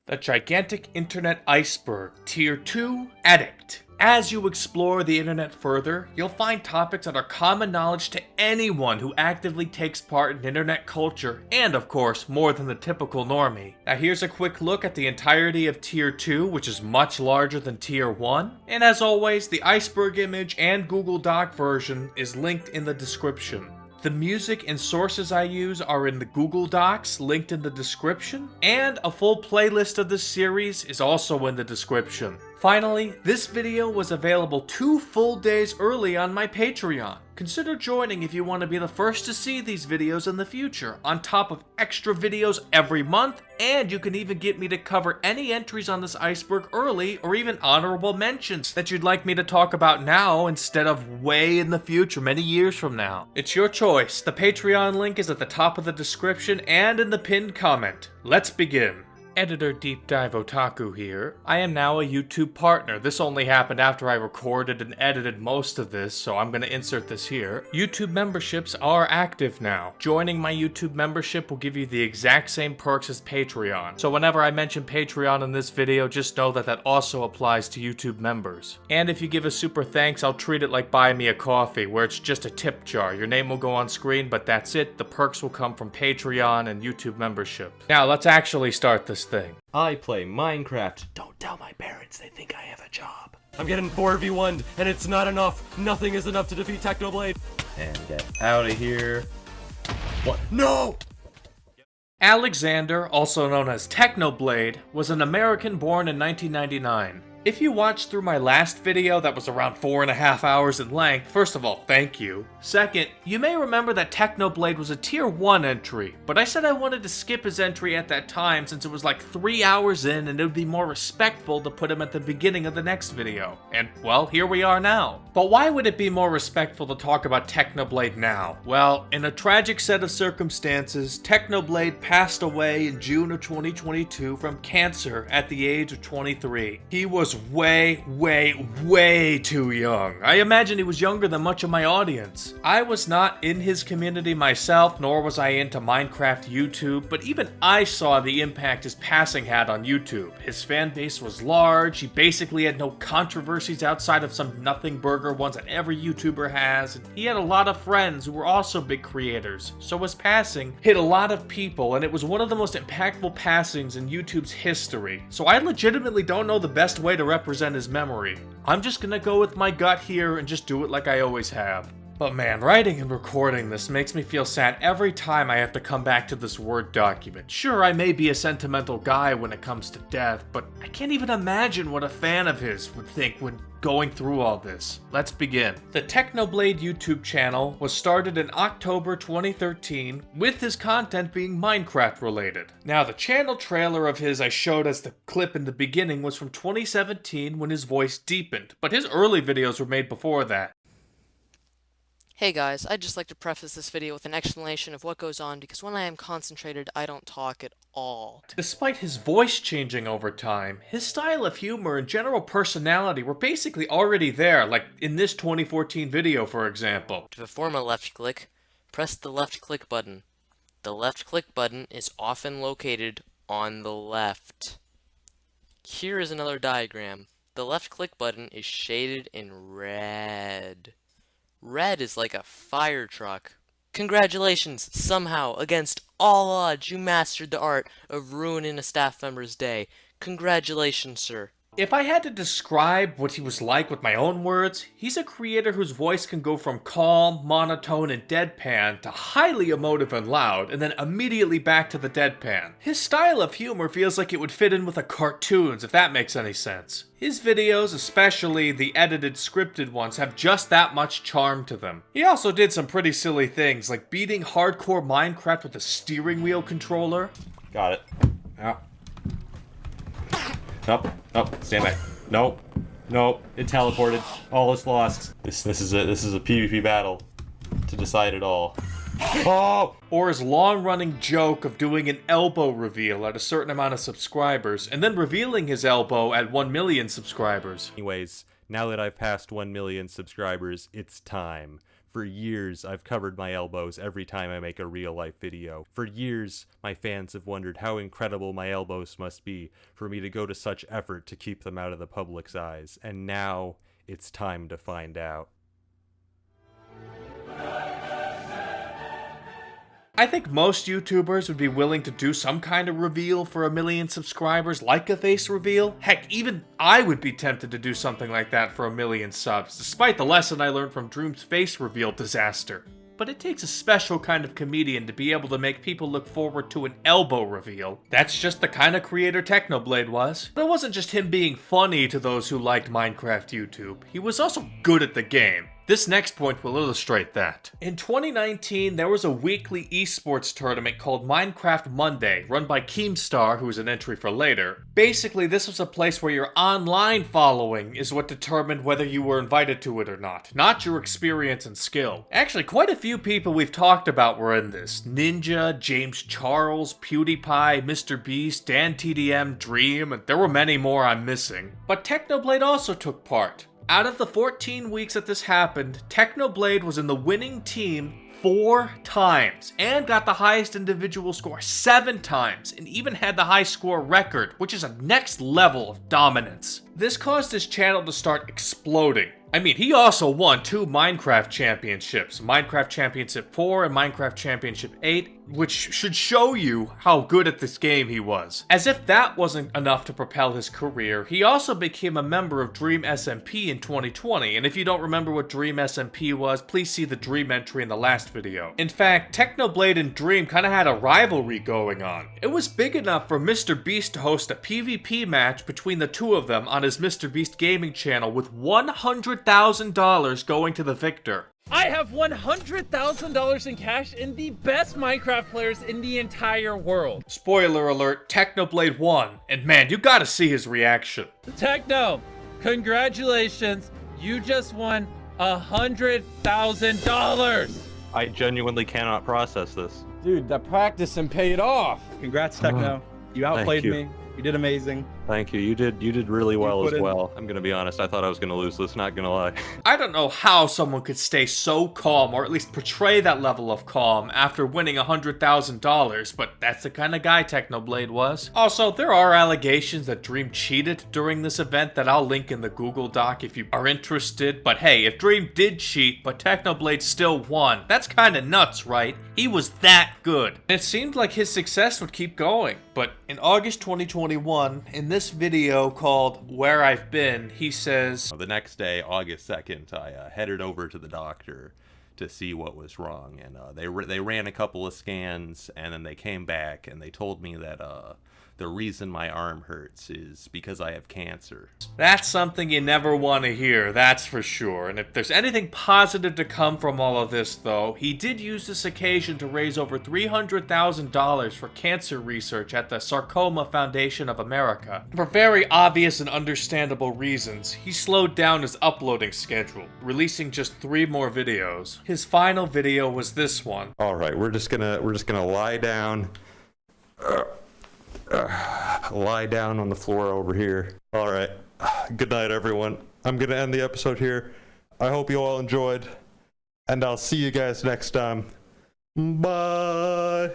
The gigantic Internet Iceberg, Tier 2, Addict. As you explore the internet further, you'll find topics that are common knowledge to anyone who actively takes part in internet culture, and of course, more than the typical normie. Now here's a quick look at the entirety of Tier 2, which is much larger than Tier 1, and as always, the Iceberg image and Google Doc version is linked in the description. The music and sources I use are in the Google Docs, linked in the description, and a full playlist of this series is also in the description. Finally, this video was available 2 full days early on my Patreon. Consider joining if you want to be the first to see these videos in the future, on top of extra videos every month, and you can even get me to cover any entries on this iceberg early, or even honorable mentions that you'd like me to talk about now instead of way in the future, many years from now. It's your choice. The Patreon link is at the top of the description and in the pinned comment. Let's begin. Editor Deep Dive Otaku here. I am now a YouTube partner. This only happened after I recorded and edited most of this, so I'm gonna insert this here. YouTube memberships are active now. Joining my YouTube membership will give you the exact same perks as Patreon. So whenever I mention Patreon in this video, just know that that also applies to YouTube members. And if you give a super thanks, I'll treat it like buying me a coffee, where it's just a tip jar. Your name will go on screen, but that's it. The perks will come from Patreon and YouTube membership. Now let's actually start this thing. I play Minecraft. Don't tell my parents, they think I have a job. I'm getting 4v1'd, and it's not enough. Nothing is enough to defeat Technoblade. And get out of here. What? No! Alexander, also known as Technoblade, was an American born in 1999. If you watched through my last video that was around 4.5 hours in length, first of all, thank you. Second, you may remember that Technoblade was a Tier 1 entry, but I said I wanted to skip his entry at that time since it was like 3 hours in and it would be more respectful to put him at the beginning of the next video. And, well, here we are now. But why would it be more respectful to talk about Technoblade now? Well, in a tragic set of circumstances, Technoblade passed away in June of 2022 from cancer at the age of 23. He was way too young. I imagine he was younger than much of my audience. I was not in his community myself, nor was I into Minecraft YouTube, but even I saw the impact his passing had on YouTube. His fan base was large, he basically had no controversies outside of some nothing burger ones that every YouTuber has, and he had a lot of friends who were also big creators, so his passing hit a lot of people, and it was one of the most impactful passings in YouTube's history. So I legitimately don't know the best way to represent his memory. I'm just gonna go with my gut here and just do it like I always have. But man, writing and recording this makes me feel sad every time I have to come back to this Word document. Sure, I may be a sentimental guy when it comes to death, but I can't even imagine what a fan of his would think when going through all this. Let's begin. The Technoblade YouTube channel was started in October 2013, with his content being Minecraft related. Now, the channel trailer of his I showed as the clip in the beginning was from 2017 when his voice deepened, but his early videos were made before that. Hey guys, I'd just like to preface this video with an explanation of what goes on because when I am concentrated, I don't talk at all. Despite his voice changing over time, his style of humor and general personality were basically already there, like in this 2014 video for example. To perform a left click, press the left click button. The left click button is often located on the left. Here is another diagram. The left click button is shaded in red. Red is like a fire truck. Congratulations! Somehow, against all odds, you mastered the art of ruining a staff member's day. Congratulations, sir. If I had to describe what he was like with my own words, he's a creator whose voice can go from calm, monotone, and deadpan to highly emotive and loud, and then immediately back to the deadpan. His style of humor feels like it would fit in with the cartoons, if that makes any sense. His videos, especially the edited scripted ones, have just that much charm to them. He also did some pretty silly things, like beating hardcore Minecraft with a steering wheel controller. Got it. Yeah. Nope, stand back. Nope, it teleported. All is lost. This is a PvP battle to decide it all. Oh! Or his long-running joke of doing an elbow reveal at a certain amount of subscribers, and then revealing his elbow at 1 million subscribers. Anyways, now that I've passed 1 million subscribers, it's time For years, I've covered my elbows every time I make a real-life video. For years, my fans have wondered how incredible my elbows must be for me to go to such effort to keep them out of the public's eyes. And now, it's time to find out. I think most YouTubers would be willing to do some kind of reveal for 1 million subscribers, like a face reveal. Heck, even I would be tempted to do something like that for 1 million subs, despite the lesson I learned from Dream's face reveal disaster. But it takes a special kind of comedian to be able to make people look forward to an elbow reveal. That's just the kind of creator Technoblade was. But it wasn't just him being funny to those who liked Minecraft YouTube. He was also good at the game. This next point will illustrate that. In 2019, there was a weekly esports tournament called Minecraft Monday, run by Keemstar, who's an entry for later. Basically, this was a place where your online following is what determined whether you were invited to it or not your experience and skill. Actually, quite a few people we've talked about were in this. Ninja, James Charles, PewDiePie, Mr. Beast, Dan TDM, Dream, and there were many more I'm missing. But Technoblade also took part. Out of the 14 weeks that this happened, Technoblade was in the winning team 4 times, and got the highest individual score 7 times, and even had the high score record, which is a next level of dominance. This caused his channel to start exploding. I mean, he also won 2 Minecraft championships, Minecraft Championship 4 and Minecraft Championship 8, which should show you how good at this game he was. As if that wasn't enough to propel his career, he also became a member of Dream SMP in 2020, and if you don't remember what Dream SMP was, please see the Dream entry in the last video. In fact, Technoblade and Dream kinda had a rivalry going on. It was big enough for Mr. Beast to host a PvP match between the two of them on his Mr. Beast gaming channel, with $100,000 going to the victor. I have $100,000 in cash and the best Minecraft players in the entire world. Spoiler alert, Technoblade won, and man, you gotta see his reaction. Techno, congratulations, you just won $100,000. I genuinely cannot process this. Dude, the practicing paid off. Congrats, Techno. You outplayed me. You did amazing. Thank you. You did really well as well. I'm gonna be honest. I thought I was gonna lose this. Not gonna lie. I don't know how someone could stay so calm, or at least portray that level of calm, after winning $100,000, but that's the kind of guy Technoblade was. Also, there are allegations that Dream cheated during this event that I'll link in the Google Doc if you are interested. But hey, if Dream did cheat, but Technoblade still won, that's kind of nuts, right? He was that good. And it seemed like his success would keep going. But in August 2021, in this video called Where I've Been, he says, The next day, August 2nd, I headed over to the doctor to see what was wrong, and they ran a couple of scans, and then they came back and they told me that the reason my arm hurts is because I have cancer. That's something you never want to hear, that's for sure. And if there's anything positive to come from all of this, though, he did use this occasion to raise over $300,000 for cancer research at the Sarcoma Foundation of America. For very obvious and understandable reasons, he slowed down his uploading schedule, releasing just 3 more videos. His final video was this one. All right, we're just gonna lie down. Lie down on the floor over here. All right. Good night, everyone. I'm gonna end the episode here. I hope you all enjoyed, and I'll see you guys next time. Bye.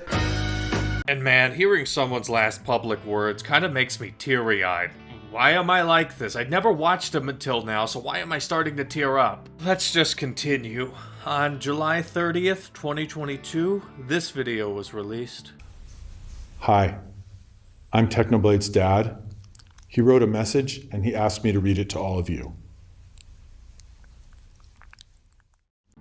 And man, hearing someone's last public words kind of makes me teary-eyed. Why am I like this? I'd never watched him until now, so why am I starting to tear up? Let's just continue. On July 30th, 2022, this video was released. Hi, I'm Technoblade's dad. He wrote a message and he asked me to read it to all of you.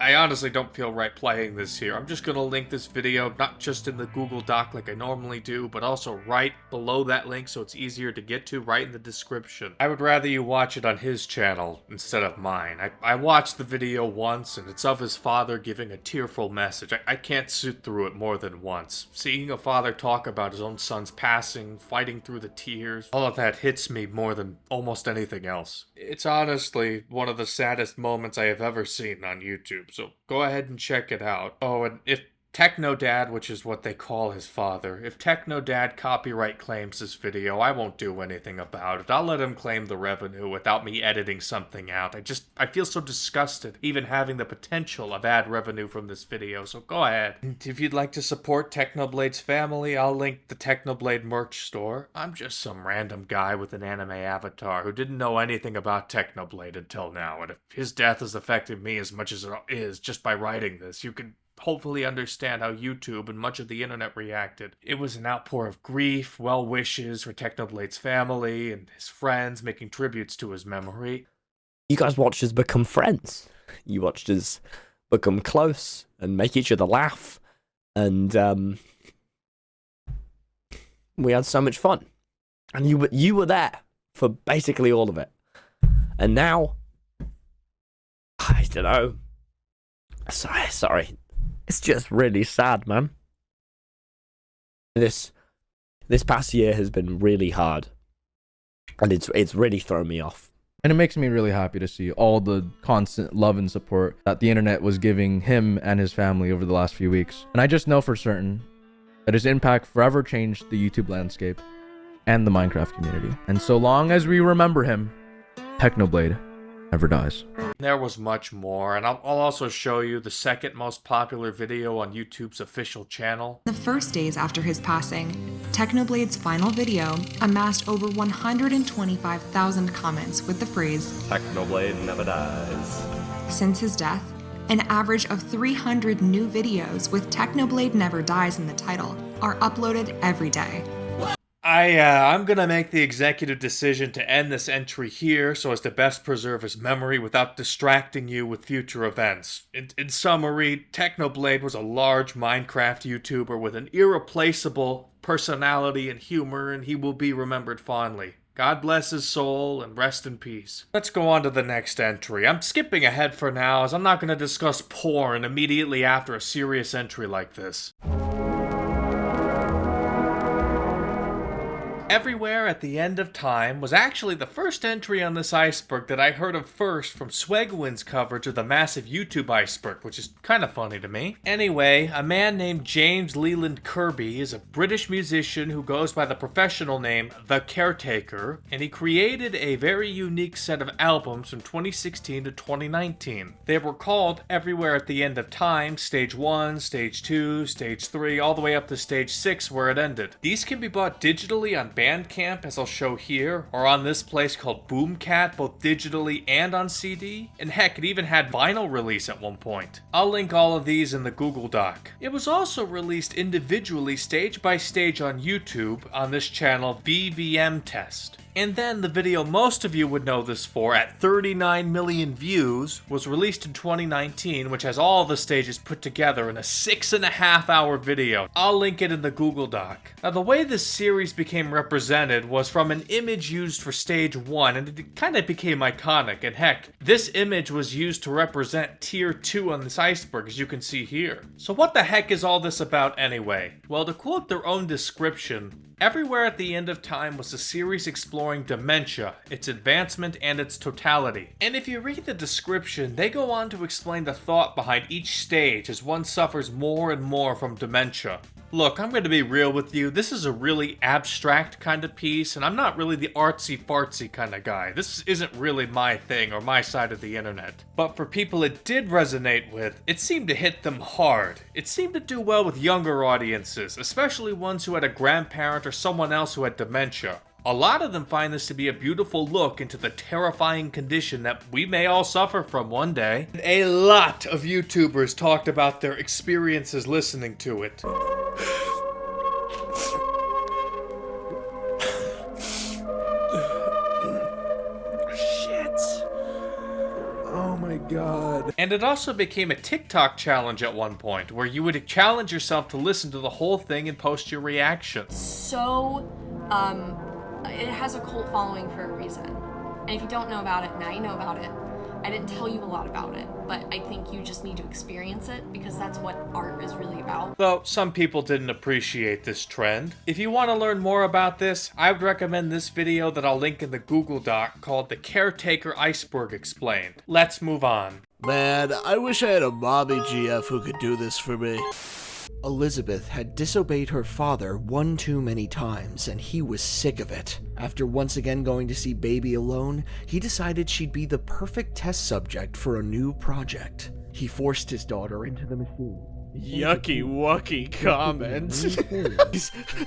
I honestly don't feel right playing this here. I'm just gonna link this video, not just in the Google Doc like I normally do, but also right below that link so it's easier to get to, right in the description. I would rather you watch it on his channel instead of mine. I watched the video once, and it's of his father giving a tearful message. I can't sit through it more than once. Seeing a father talk about his own son's passing, fighting through the tears, all of that hits me more than almost anything else. It's honestly one of the saddest moments I have ever seen on YouTube. So go ahead and check it out. Oh, and if Technodad, which is what they call his father. If Technodad copyright claims this video, I won't do anything about it. I'll let him claim the revenue without me editing something out. I feel so disgusted even having the potential of ad revenue from this video, so go ahead. And if you'd like to support Technoblade's family, I'll link the Technoblade merch store. I'm just some random guy with an anime avatar who didn't know anything about Technoblade until now, and if his death has affected me as much as it is just by writing this, you can hopefully understand how YouTube and much of the internet reacted. It was an outpour of grief, well wishes for Technoblade's family and his friends, making tributes to his memory. You guys watched us become friends. You watched us become close and make each other laugh. And we had so much fun. And you were there for basically all of it. And now, I don't know. Sorry. It's just really sad, man. This past year has been really hard, and it's really thrown me off. And it makes me really happy to see all the constant love and support that the internet was giving him and his family over the last few weeks. And I just know for certain that his impact forever changed the YouTube landscape and the Minecraft community. And so long as we remember him, Technoblade never dies. There was much more, and I'll also show you the second most popular video on YouTube's official channel. The first days after his passing, Technoblade's final video amassed over 125,000 comments with the phrase, Technoblade never dies. Since his death, an average of 300 new videos with Technoblade Never Dies in the title are uploaded every day. I'm gonna make the executive decision to end this entry here so as to best preserve his memory without distracting you with future events. In summary, Technoblade was a large Minecraft YouTuber with an irreplaceable personality and humor, and he will be remembered fondly. God bless his soul and rest in peace. Let's go on to the next entry. I'm skipping ahead for now as I'm not gonna discuss porn immediately after a serious entry like this. Everywhere at the End of Time was actually the first entry on this iceberg that I heard of first from Swegwin's coverage of the massive YouTube iceberg, which is kind of funny to me. Anyway, a man named James Leland Kirby is a British musician who goes by the professional name The Caretaker, and he created a very unique set of albums from 2016 to 2019. They were called Everywhere at the End of Time, Stage 1, Stage 2, Stage 3, all the way up to Stage 6 where it ended. These can be bought digitally on Bandcamp, as I'll show here, or on this place called Boomcat, both digitally and on CD, and heck, it even had vinyl release at one point. I'll link all of these in the Google Doc. It was also released individually stage by stage on YouTube on this channel VVM Test. And then the video most of you would know this for, at 39 million views, was released in 2019, which has all the stages put together in a 6.5-hour video. I'll link it in the Google Doc. Now, the way this series became represented was from an image used for stage 1, and it kind of became iconic, and heck, this image was used to represent tier 2 on this iceberg, as you can see here. So what the heck is all this about anyway? Well, to quote their own description, Everywhere at the End of Time was a series exploring dementia, its advancement, and its totality. And if you read the description, they go on to explain the thought behind each stage as one suffers more and more from dementia. Look, I'm going to be real with you, this is a really abstract kind of piece, and I'm not really the artsy-fartsy kind of guy. This isn't really my thing or my side of the internet. But for people it did resonate with, it seemed to hit them hard. It seemed to do well with younger audiences, especially ones who had a grandparent or someone else who had dementia. A lot of them find this to be a beautiful look into the terrifying condition that we may all suffer from one day. A lot of YouTubers talked about their experiences listening to it. Oh my god. And it also became a TikTok challenge at one point, where you would challenge yourself to listen to the whole thing and post your reaction. So, it has a cult following for a reason. And if you don't know about it, now you know about it. I didn't tell you a lot about it, but I think you just need to experience it because that's what art is really about. Though some people didn't appreciate this trend. If you want to learn more about this, I would recommend this video that I'll link in the Google Doc called The Caretaker Iceberg Explained. Let's move on. Man, I wish I had a mommy GF who could do this for me. Elizabeth had disobeyed her father one too many times, and he was sick of it. After once again going to see Baby alone, he decided she'd be the perfect test subject for a new project. He forced his daughter into the machine. Yucky wucky comment.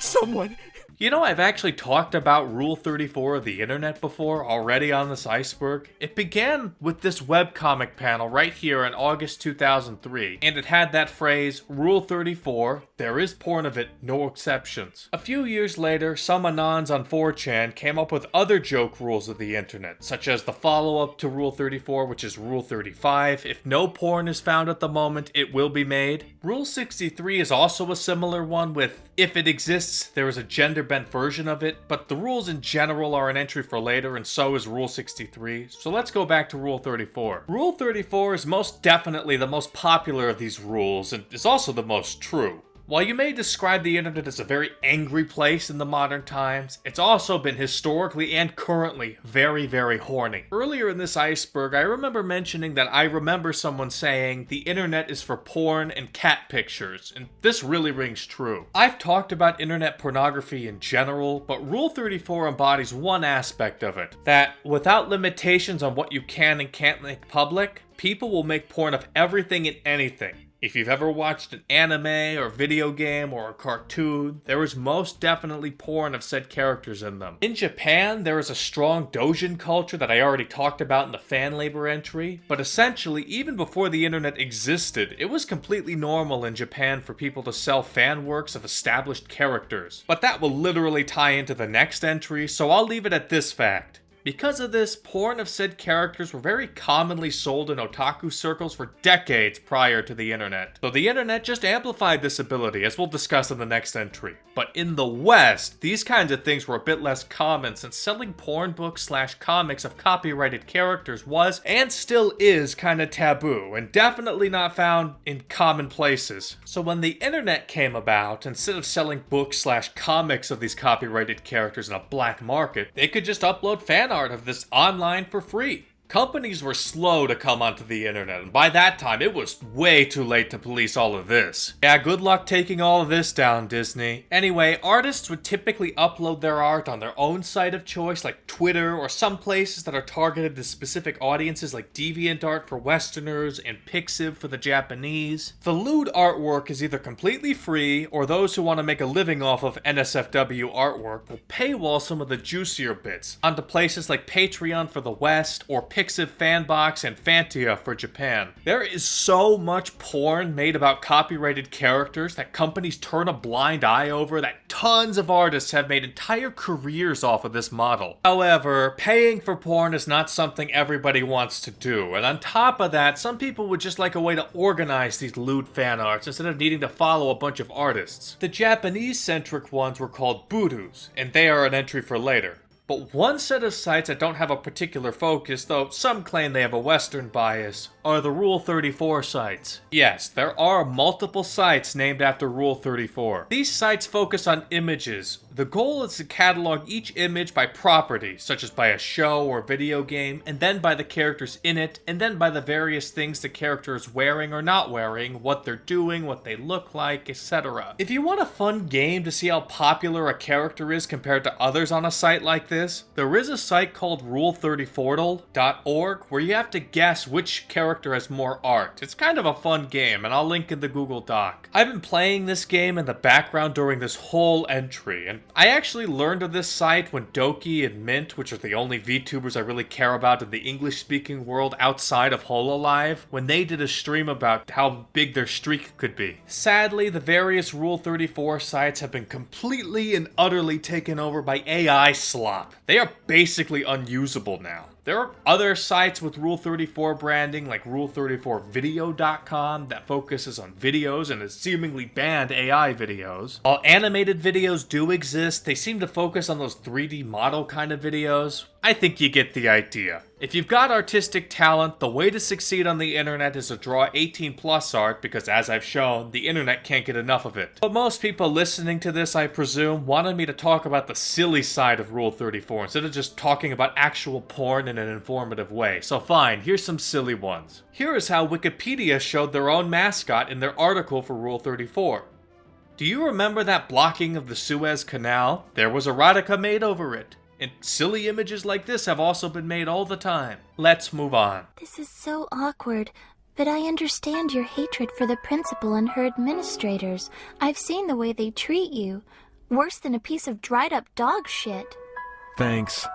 Someone... You know, I've actually talked about Rule 34 of the internet before, already on this iceberg. It began with this webcomic panel right here in August 2003, and it had that phrase, Rule 34, there is porn of it, no exceptions. A few years later, some Anons on 4chan came up with other joke rules of the internet, such as the follow-up to Rule 34, which is Rule 35, if no porn is found at the moment, it will be made. Rule 63 is also a similar one with, if it exists, there is a gender-bent version of it, but the rules in general are an entry for later, and so is Rule 63. So let's go back to Rule 34. Rule 34 is most definitely the most popular of these rules, and is also the most true. While you may describe the internet as a very angry place in the modern times, it's also been historically and currently very, very horny. Earlier in this iceberg, I remember mentioning that I remember someone saying the internet is for porn and cat pictures, and this really rings true. I've talked about internet pornography in general, but Rule 34 embodies one aspect of it, that without limitations on what you can and can't make public, people will make porn of everything and anything. If you've ever watched an anime or video game or a cartoon, there is most definitely porn of said characters in them. In Japan, there is a strong doujin culture that I already talked about in the fan labor entry, but essentially, even before the internet existed, it was completely normal in Japan for people to sell fan works of established characters. But that will literally tie into the next entry, so I'll leave it at this fact. Because of this, porn of said characters were very commonly sold in otaku circles for decades prior to the internet. So the internet just amplified this ability, as we'll discuss in the next entry. But in the West, these kinds of things were a bit less common, since selling porn books / comics of copyrighted characters was, and still is, kinda taboo, and definitely not found in common places. So when the internet came about, instead of selling books / comics of these copyrighted characters in a black market, they could just upload fan art of this online for free. Companies were slow to come onto the internet, and by that time, it was way too late to police all of this. Yeah, good luck taking all of this down, Disney. Anyway, artists would typically upload their art on their own site of choice, like Twitter, or some places that are targeted to specific audiences like DeviantArt for Westerners and Pixiv for the Japanese. The lewd artwork is either completely free, or those who want to make a living off of NSFW artwork will paywall some of the juicier bits onto places like Patreon for the West, or Pixiv Fanbox and Fantia for Japan. There is so much porn made about copyrighted characters that companies turn a blind eye over that tons of artists have made entire careers off of this model. However, paying for porn is not something everybody wants to do, and on top of that, some people would just like a way to organize these lewd fan arts instead of needing to follow a bunch of artists. The Japanese-centric ones were called burus, and they are an entry for later. But one set of sites that don't have a particular focus, though some claim they have a Western bias, are the Rule 34 sites. Yes, there are multiple sites named after Rule 34. These sites focus on images. The goal is to catalog each image by property, such as by a show or video game, and then by the characters in it, and then by the various things the character is wearing or not wearing, what they're doing, what they look like, etc. If you want a fun game to see how popular a character is compared to others on a site like this, there is a site called rule34.org where you have to guess which character has more art. It's kind of a fun game, and I'll link in the Google Doc. I've been playing this game in the background during this whole entry, and I actually learned of this site when Doki and Mint, which are the only VTubers I really care about in the English-speaking world outside of HoloLive, when they did a stream about how big their streak could be. Sadly, the various Rule 34 sites have been completely and utterly taken over by AI slop. They are basically unusable now. There are other sites with Rule 34 branding, like Rule34video.com, that focuses on videos and has seemingly banned AI videos. While animated videos do exist, they seem to focus on those 3D model kind of videos. I think you get the idea. If you've got artistic talent, the way to succeed on the internet is to draw 18+ art, because as I've shown, the internet can't get enough of it. But most people listening to this, I presume, wanted me to talk about the silly side of Rule 34 instead of just talking about actual porn in an informative way. So fine, here's some silly ones. Here is how Wikipedia showed their own mascot in their article for Rule 34. Do you remember that blocking of the Suez Canal? There was erotica made over it. And silly images like this have also been made all the time. Let's move on. This is so awkward, but I understand your hatred for the principal and her administrators. I've seen the way they treat you. Worse than a piece of dried up dog shit. Thanks.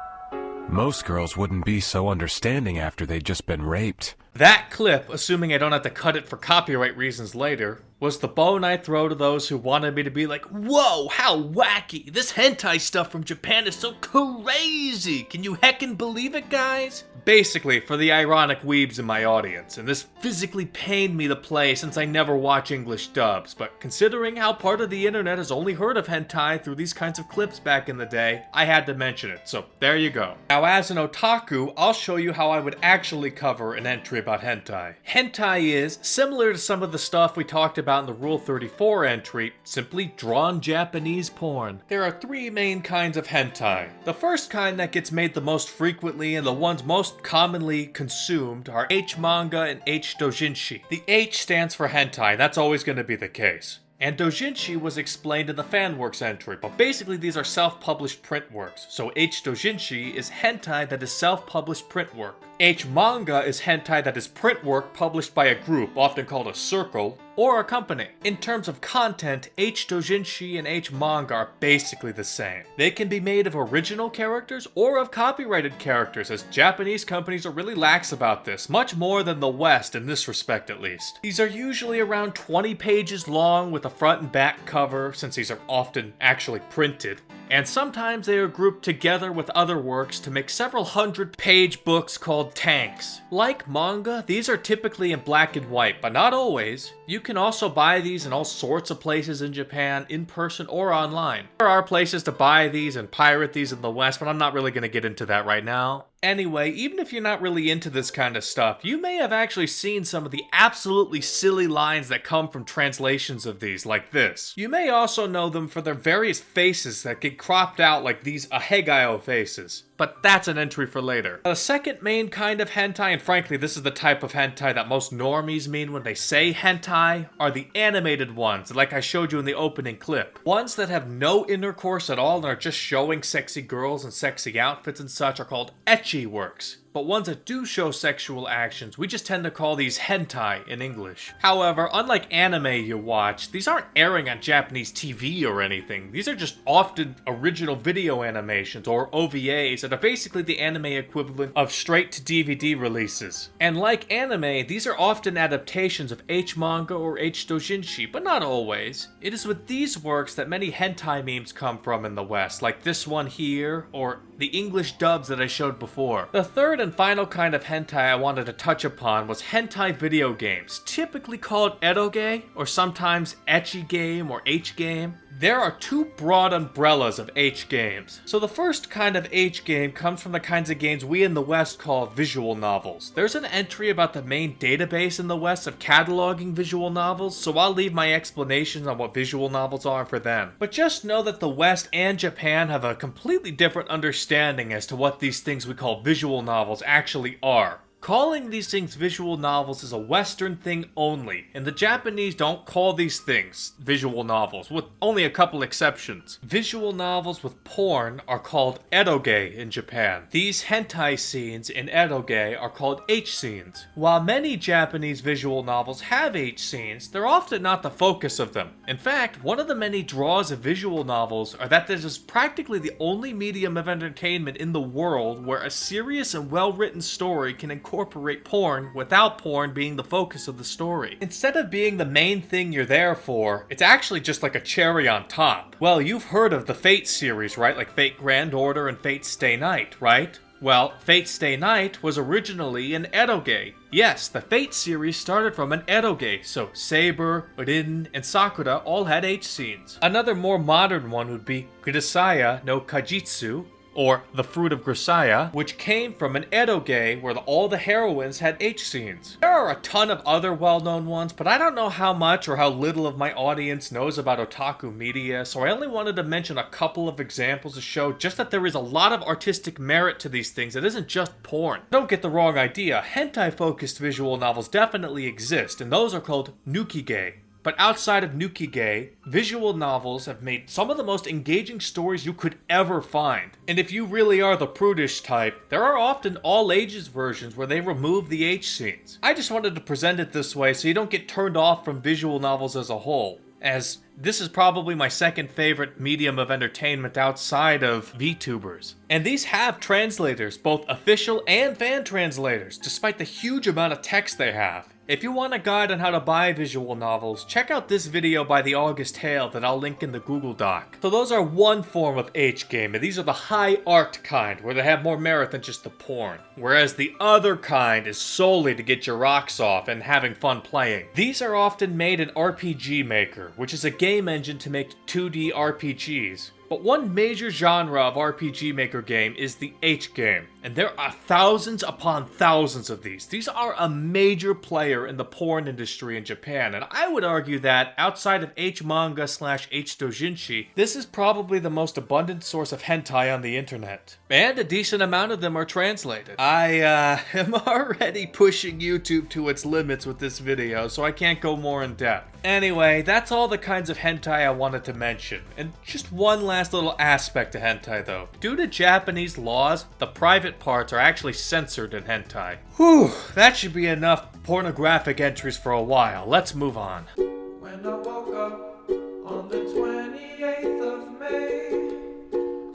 Most girls wouldn't be so understanding after they'd just been raped. That clip, assuming I don't have to cut it for copyright reasons later, was the bone I throw to those who wanted me to be like, whoa, how wacky! This hentai stuff from Japan is so crazy! Can you heckin' believe it, guys? Basically, for the ironic weebs in my audience, and this physically pained me to play since I never watch English dubs, but considering how part of the internet has only heard of hentai through these kinds of clips back in the day, I had to mention it, so there you go. Now as an otaku, I'll show you how I would actually cover an entry about hentai. Hentai is, similar to some of the stuff we talked about in the Rule 34 entry, simply drawn Japanese porn. There are three main kinds of hentai. The first kind that gets made the most frequently and the ones most commonly consumed are H-manga and H-doujinshi. The H stands for hentai, that's always going to be the case. And doujinshi was explained in the fanworks entry, but basically these are self-published print works. So H-doujinshi is hentai that is self-published print work. H-manga is hentai that is print work published by a group, often called a circle, or a company. In terms of content, H-doujinshi and H-manga are basically the same. They can be made of original characters or of copyrighted characters, as Japanese companies are really lax about this, much more than the West in this respect at least. These are usually around 20 pages long with a front and back cover, since these are often actually printed. And sometimes they are grouped together with other works to make several hundred-page books called tanks. Like manga, these are typically in black and white, but not always. You can also buy these in all sorts of places in Japan, in person or online. There are places to buy these and pirate these in the West, but I'm not really going to get into that right now. Anyway, even if you're not really into this kind of stuff, you may have actually seen some of the absolutely silly lines that come from translations of these, like this. You may also know them for their various faces that get cropped out like these ahegayo faces. But that's an entry for later. The second main kind of hentai, and frankly this is the type of hentai that most normies mean when they say hentai, are the animated ones, like I showed you in the opening clip. Ones that have no intercourse at all and are just showing sexy girls and sexy outfits and such are called ecchi works. But ones that do show sexual actions, we just tend to call these hentai in English. However, unlike anime you watch, these aren't airing on Japanese TV or anything. These are just often original video animations, or OVAs, that are basically the anime equivalent of straight-to-DVD releases. And like anime, these are often adaptations of H-manga or H-doujinshi, but not always. It is with these works that many hentai memes come from in the West, like this one here, or the English dubs that I showed before. The third and final kind of hentai I wanted to touch upon was hentai video games, typically called eroge, or sometimes ecchi game or H game. There are two broad umbrellas of H games. So the first kind of H game comes from the kinds of games we in the West call visual novels. There's an entry about the main database in the West of cataloging visual novels, so I'll leave my explanations on what visual novels are for them. But just know that the West and Japan have a completely different understanding as to what these things we call visual novels actually are. Calling these things visual novels is a Western thing only, and the Japanese don't call these things visual novels, with only a couple exceptions. Visual novels with porn are called eroge in Japan. These hentai scenes in eroge are called H scenes. While many Japanese visual novels have H scenes, they're often not the focus of them. In fact, one of the many draws of visual novels are that this is practically the only medium of entertainment in the world where a serious and well-written story can incorporate porn without porn being the focus of the story. Instead of being the main thing you're there for, it's actually just like a cherry on top. Well, you've heard of the Fate series, right? Like Fate Grand Order and Fate Stay Night, right? Well, Fate Stay Night was originally an eroge. Yes, the Fate series started from an eroge, so Saber, Rin, and Sakura all had H scenes. Another more modern one would be Grisaya no Kajitsu, or The Fruit of Grisaya, which came from an eroge where all the heroines had H scenes. There are a ton of other well-known ones, but I don't know how much or how little of my audience knows about otaku media, so I only wanted to mention a couple of examples to show just that there is a lot of artistic merit to these things. It isn't just porn. Don't get the wrong idea, hentai-focused visual novels definitely exist, and those are called nukige. But outside of Nukige, visual novels have made some of the most engaging stories you could ever find. And if you really are the prudish type, there are often all ages versions where they remove the H scenes. I just wanted to present it this way so you don't get turned off from visual novels as a whole, as this is probably my second favorite medium of entertainment outside of VTubers. And these have translators, both official and fan translators, despite the huge amount of text they have. If you want a guide on how to buy visual novels, check out this video by the August Hale that I'll link in the Google Doc. So those are one form of H-game, and these are the high art kind, where they have more merit than just the porn. Whereas the other kind is solely to get your rocks off and having fun playing. These are often made in RPG Maker, which is a game engine to make 2D RPGs. But one major genre of RPG Maker game is the H-game, and there are thousands upon thousands of these. These are a major player in the porn industry in Japan, and I would argue that, outside of H-manga / H-dojinshi, this is probably the most abundant source of hentai on the internet. And a decent amount of them are translated. I am already pushing YouTube to its limits with this video, so I can't go more in depth. Anyway, that's all the kinds of hentai I wanted to mention. And just one last little aspect to hentai though. Due to Japanese laws, the private parts are actually censored in hentai. Whew, that should be enough pornographic entries for a while. Let's move on. When I woke up on the 28th of May,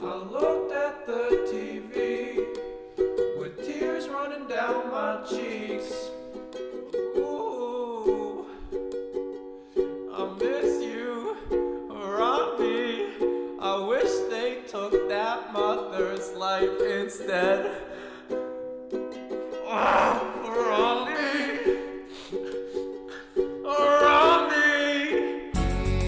I looked at the TV with tears running down my cheeks. Ooh, I miss you, Harambe. I wish they took that mother's life instead. Harambe, Harambe.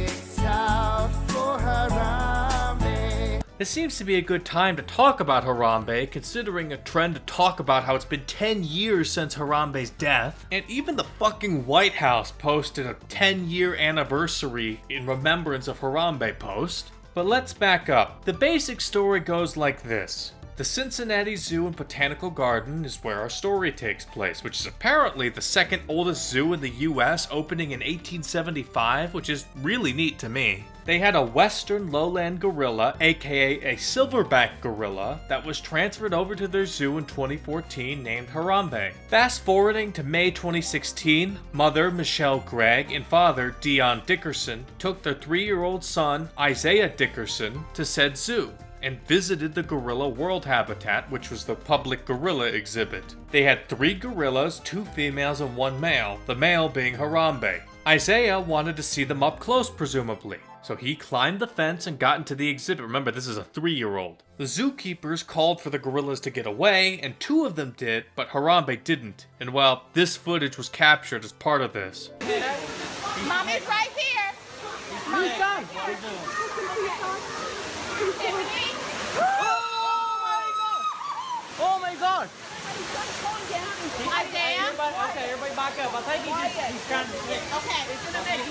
It's out for Harambe. This seems to be a good time to talk about Harambe, considering a trend to talk about how it's been 10 years since Harambe's death, and even the fucking White House posted a 10-year anniversary in remembrance of Harambe post. But let's back up. The basic story goes like this. The Cincinnati Zoo and Botanical Garden is where our story takes place, which is apparently the second oldest zoo in the US, opening in 1875, which is really neat to me. They had a western lowland gorilla, aka a silverback gorilla, that was transferred over to their zoo in 2014 named Harambe. Fast forwarding to May 2016, mother Michelle Gregg and father Dion Dickerson took their 3-year-old son Isaiah Dickerson to said zoo and visited the Gorilla World Habitat, which was the public gorilla exhibit. They had 3 gorillas, 2 females and 1 male, the male being Harambe. Isaiah wanted to see them up close, presumably, so he climbed the fence and got into the exhibit. Remember, this is a 3-year-old. The zookeepers called for the gorillas to get away, and 2 of them did, but Harambe didn't. And well, this footage was captured as part of this. Mommy's right here! Mommy's done! Oh my god! Isaiah? Okay, everybody back up. I think he's trying to switch. Okay.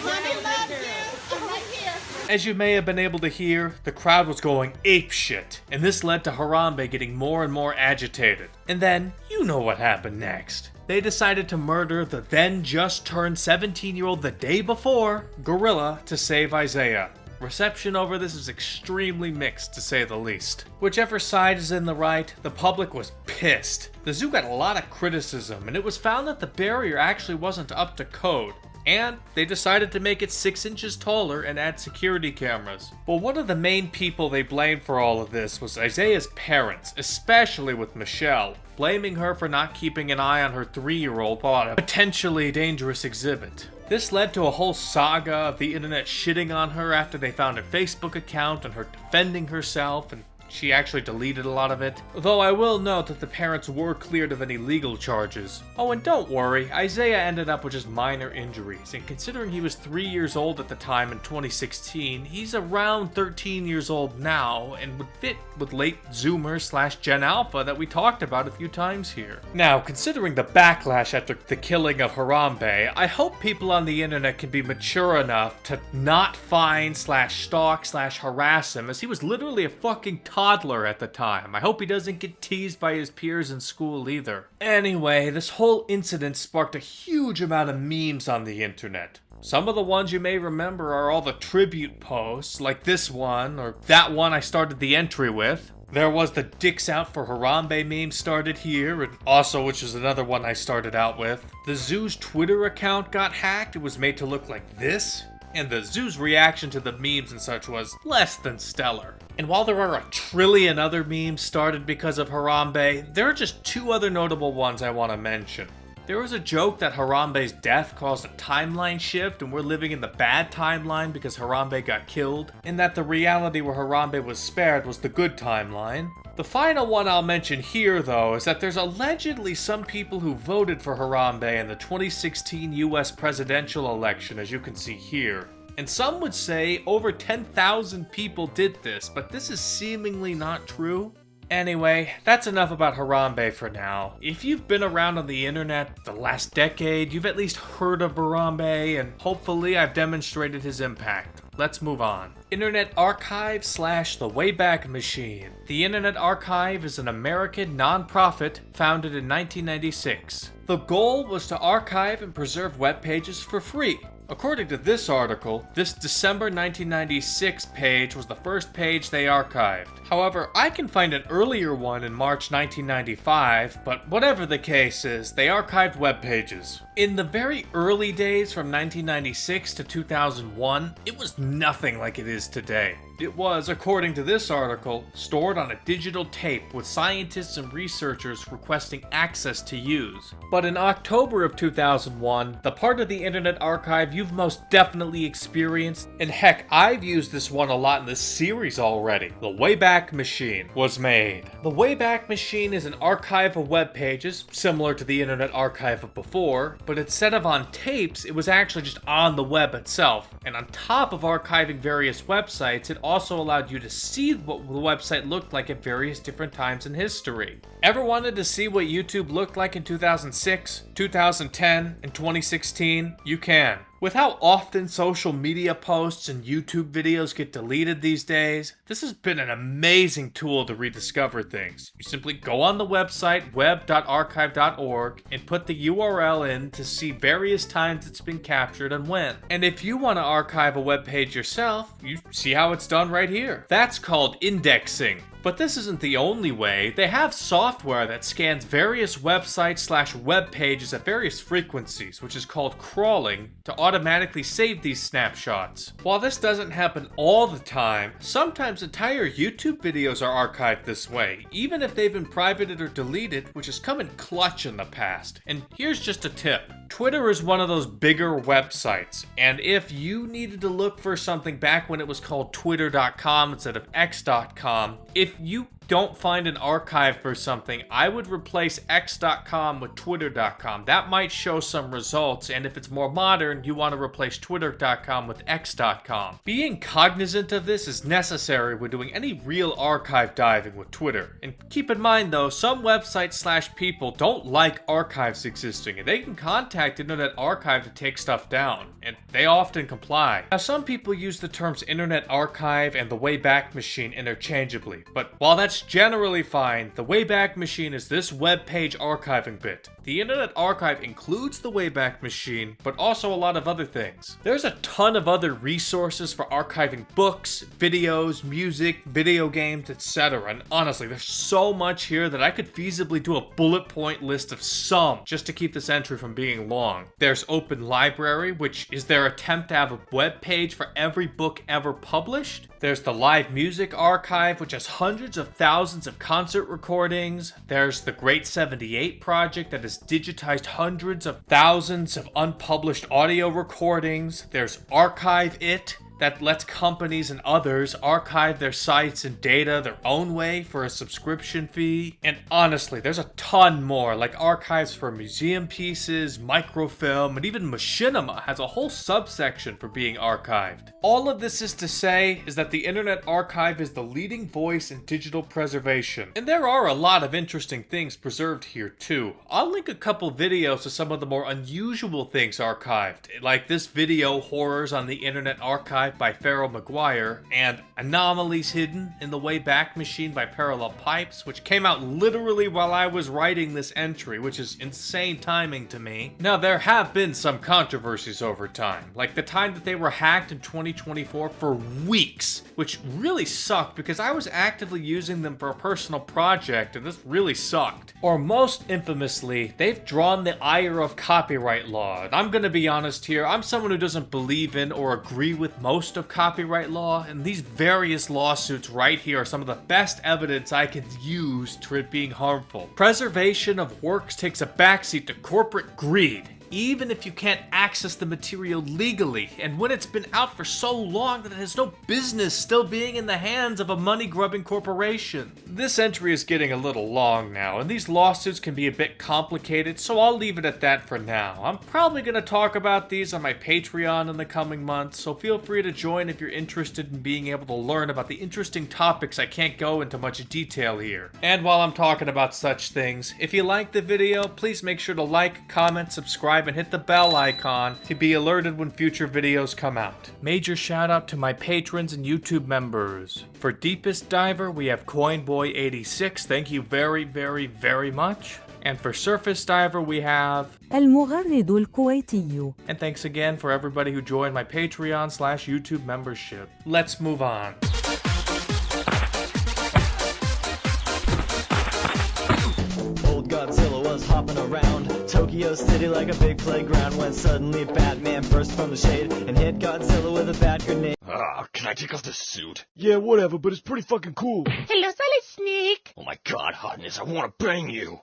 Mommy loves you. I'm right here. As you may have been able to hear, the crowd was going apeshit, and this led to Harambe getting more and more agitated. And then, you know what happened next. They decided to murder the then just turned 17-year-old the day before gorilla to save Isaiah. Reception over this is extremely mixed, to say the least. Whichever side is in the right, the public was pissed. The zoo got a lot of criticism, and it was found that the barrier actually wasn't up to code. And they decided to make it 6 inches taller and add security cameras. But one of the main people they blamed for all of this was Isaiah's parents, especially with Michelle, blaming her for not keeping an eye on her 3-year-old while at a potentially dangerous exhibit. This led to a whole saga of the internet shitting on her after they found her Facebook account and her defending herself, and she actually deleted a lot of it. Though I will note that the parents were cleared of any legal charges. Oh, and don't worry, Isaiah ended up with just minor injuries, and considering he was 3 years old at the time in 2016, he's around 13 years old now, and would fit with late Zoomer / Gen Alpha that we talked about a few times here. Now, considering the backlash after the killing of Harambe, I hope people on the internet can be mature enough to not find / stalk / harass him, as he was literally a fucking toddler toddler at the time. I hope he doesn't get teased by his peers in school either. Anyway, this whole incident sparked a huge amount of memes on the internet. Some of the ones you may remember are all the tribute posts, like this one, or that one I started the entry with. There was the Dicks Out for Harambe meme started here, and also, which is another one I started out with. The zoo's Twitter account got hacked. It was made to look like this. And the zoo's reaction to the memes and such was less than stellar. And while there are a trillion other memes started because of Harambe, there are just two other notable ones I want to mention. There was a joke that Harambe's death caused a timeline shift and we're living in the bad timeline because Harambe got killed, and that the reality where Harambe was spared was the good timeline. The final one I'll mention here, though, is that there's allegedly some people who voted for Harambe in the 2016 US presidential election, as you can see here. And some would say over 10,000 people did this, but this is seemingly not true. Anyway, that's enough about Harambe for now. If you've been around on the internet the last decade, you've at least heard of Harambe, and hopefully I've demonstrated his impact. Let's move on. Internet Archive / the Wayback Machine. The Internet Archive is an American non-profit founded in 1996. The goal was to archive and preserve web pages for free. According to this article, this December 1996 page was the first page they archived. However, I can find an earlier one in March 1995, but whatever the case is, they archived web pages. In the very early days from 1996 to 2001, it was nothing like it is today. It was, according to this article, stored on a digital tape with scientists and researchers requesting access to use. But in October of 2001, the part of the Internet Archive you've most definitely experienced, and heck, I've used this one a lot in this series already, the Wayback Machine, was made. The Wayback Machine is an archive of web pages, similar to the Internet Archive of before, but instead of on tapes, it was actually just on the web itself. And on top of archiving various websites, it also allowed you to see what the website looked like at various different times in history. Ever wanted to see what YouTube looked like in 2006, 2010, and 2016? You can. With how often social media posts and YouTube videos get deleted these days, this has been an amazing tool to rediscover things. You simply go on the website web.archive.org and put the URL in to see various times it's been captured and when. And if you want to archive a web page yourself, you see how it's done right here. That's called indexing. But this isn't the only way. They have software that scans various websites / web pages at various frequencies, which is called crawling, to automatically save these snapshots. While this doesn't happen all the time, sometimes entire YouTube videos are archived this way, even if they've been privated or deleted, which has come in clutch in the past. And here's just a tip. Twitter is one of those bigger websites, and if you needed to look for something back when it was called twitter.com instead of x.com, if you don't find an archive for something, I would replace x.com with twitter.com. That might show some results, and if it's more modern, you want to replace twitter.com with x.com. Being cognizant of this is necessary when doing any real archive diving with Twitter. And keep in mind though, some websites / people don't like archives existing, and they can contact Internet Archive to take stuff down, and they often comply. Now, some people use the terms Internet Archive and the Wayback Machine interchangeably, but while that's generally fine, the Wayback Machine is this web page archiving bit. The Internet Archive includes the Wayback Machine, but also a lot of other things. There's a ton of other resources for archiving books, videos, music, video games, etc. And honestly, there's so much here that I could feasibly do a bullet point list of some just to keep this entry from being long. There's Open Library, which is their attempt to have a web page for every book ever published. There's the Live Music Archive, which has hundreds of thousands of concert recordings. There's the Great 78 Project that has digitized hundreds of thousands of unpublished audio recordings. There's Archive It, that lets companies and others archive their sites and data their own way for a subscription fee. And honestly, there's a ton more, like archives for museum pieces, microfilm, and even machinima has a whole subsection for being archived. All of this is to say is that the Internet Archive is the leading voice in digital preservation. And there are a lot of interesting things preserved here too. I'll link a couple videos to some of the more unusual things archived, like this video, Horrors on the Internet Archive, Archive by Farrell McGuire, and Anomalies Hidden in the Wayback Machine by Parallel Pipes, which came out literally while I was writing this entry, which is insane timing to me. Now, there have been some controversies over time, like the time that they were hacked in 2024 for weeks, which really sucked because I was actively using them for a personal project, and this really sucked. Or most infamously, they've drawn the ire of copyright law. And I'm gonna be honest here, I'm someone who doesn't believe in or agree with most of copyright law, and these various lawsuits right here are some of the best evidence I can use to it being harmful. Preservation of works takes a backseat to corporate greed, even if you can't access the material legally, and when it's been out for so long that it has no business still being in the hands of a money-grubbing corporation. This entry is getting a little long now, and these lawsuits can be a bit complicated, so I'll leave it at that for now. I'm probably going to talk about these on my Patreon in the coming months, so feel free to join if you're interested in being able to learn about the interesting topics I can't go into much detail here. And while I'm talking about such things, if you like the video, please make sure to like, comment, subscribe, and hit the bell icon to be alerted when future videos come out. Major shout out to my patrons and YouTube members. For Deepest Diver, we have CoinBoy86. Thank you very much. And for Surface Diver, we have المغرد الكويتي. And thanks again for everybody who joined my Patreon/YouTube membership. Let's move on. Old Godzilla was hopping around Tokyo City like a big playground when suddenly Batman burst from the shade and hit Godzilla with a bat grenade. Can I take off this suit? Yeah, whatever, but it's pretty fucking cool. Hello, Solid Snake. Oh my god, hotness, I want to bang you.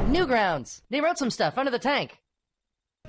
Newgrounds! They wrote some stuff under the tank.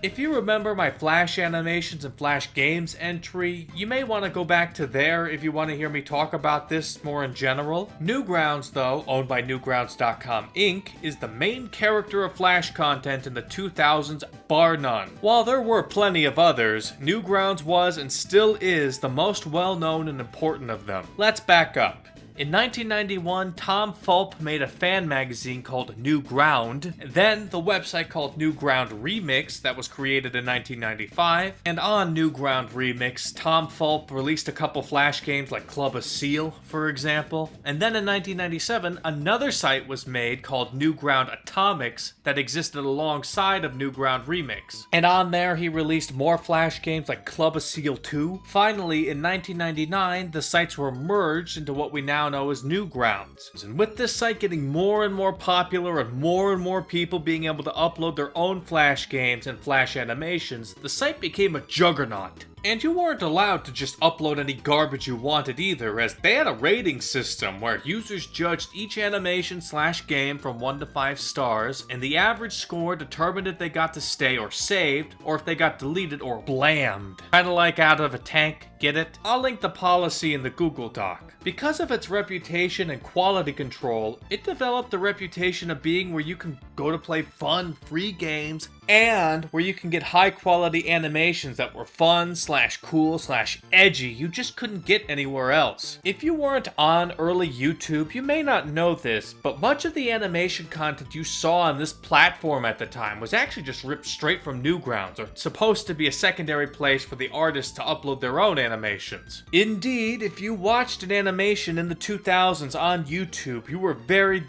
If you remember my Flash animations and Flash games entry, you may want to go back to there if you want to hear me talk about this more in general. Newgrounds, though, owned by Newgrounds.com Inc., is the main character of Flash content in the 2000s, bar none. While there were plenty of others, Newgrounds was and still is the most well-known and important of them. Let's back up. In 1991, Tom Fulp made a fan magazine called Newground, then the website called Newground Remix that was created in 1995, and on Newground Remix, Tom Fulp released a couple Flash games like Club of Seal, for example, and then in 1997, another site was made called Newground Atomics that existed alongside of Newground Remix, and on there he released more Flash games like Club of Seal 2. Finally, in 1999, the sites were merged into what we now know as Newgrounds. And with this site getting more and more popular and more people being able to upload their own Flash games and Flash animations, the site became a juggernaut. And you weren't allowed to just upload any garbage you wanted either, as they had a rating system where users judged each animation/game from 1 to 5 stars, and the average score determined if they got to stay or saved, or if they got deleted or blammed. Kinda like Out of a Tank, get it? I'll link the policy in the Google Doc. Because of its reputation and quality control, it developed the reputation of being where you can go to play fun, free games, and where you can get high quality animations that were fun/cool/edgy you just couldn't get anywhere else. If you weren't on early YouTube, you may not know this, but much of the animation content you saw on this platform at the time was actually just ripped straight from Newgrounds, or supposed to be a secondary place for the artists to upload their own animations. Indeed, if you watched an animation in the 2000s on YouTube, you were very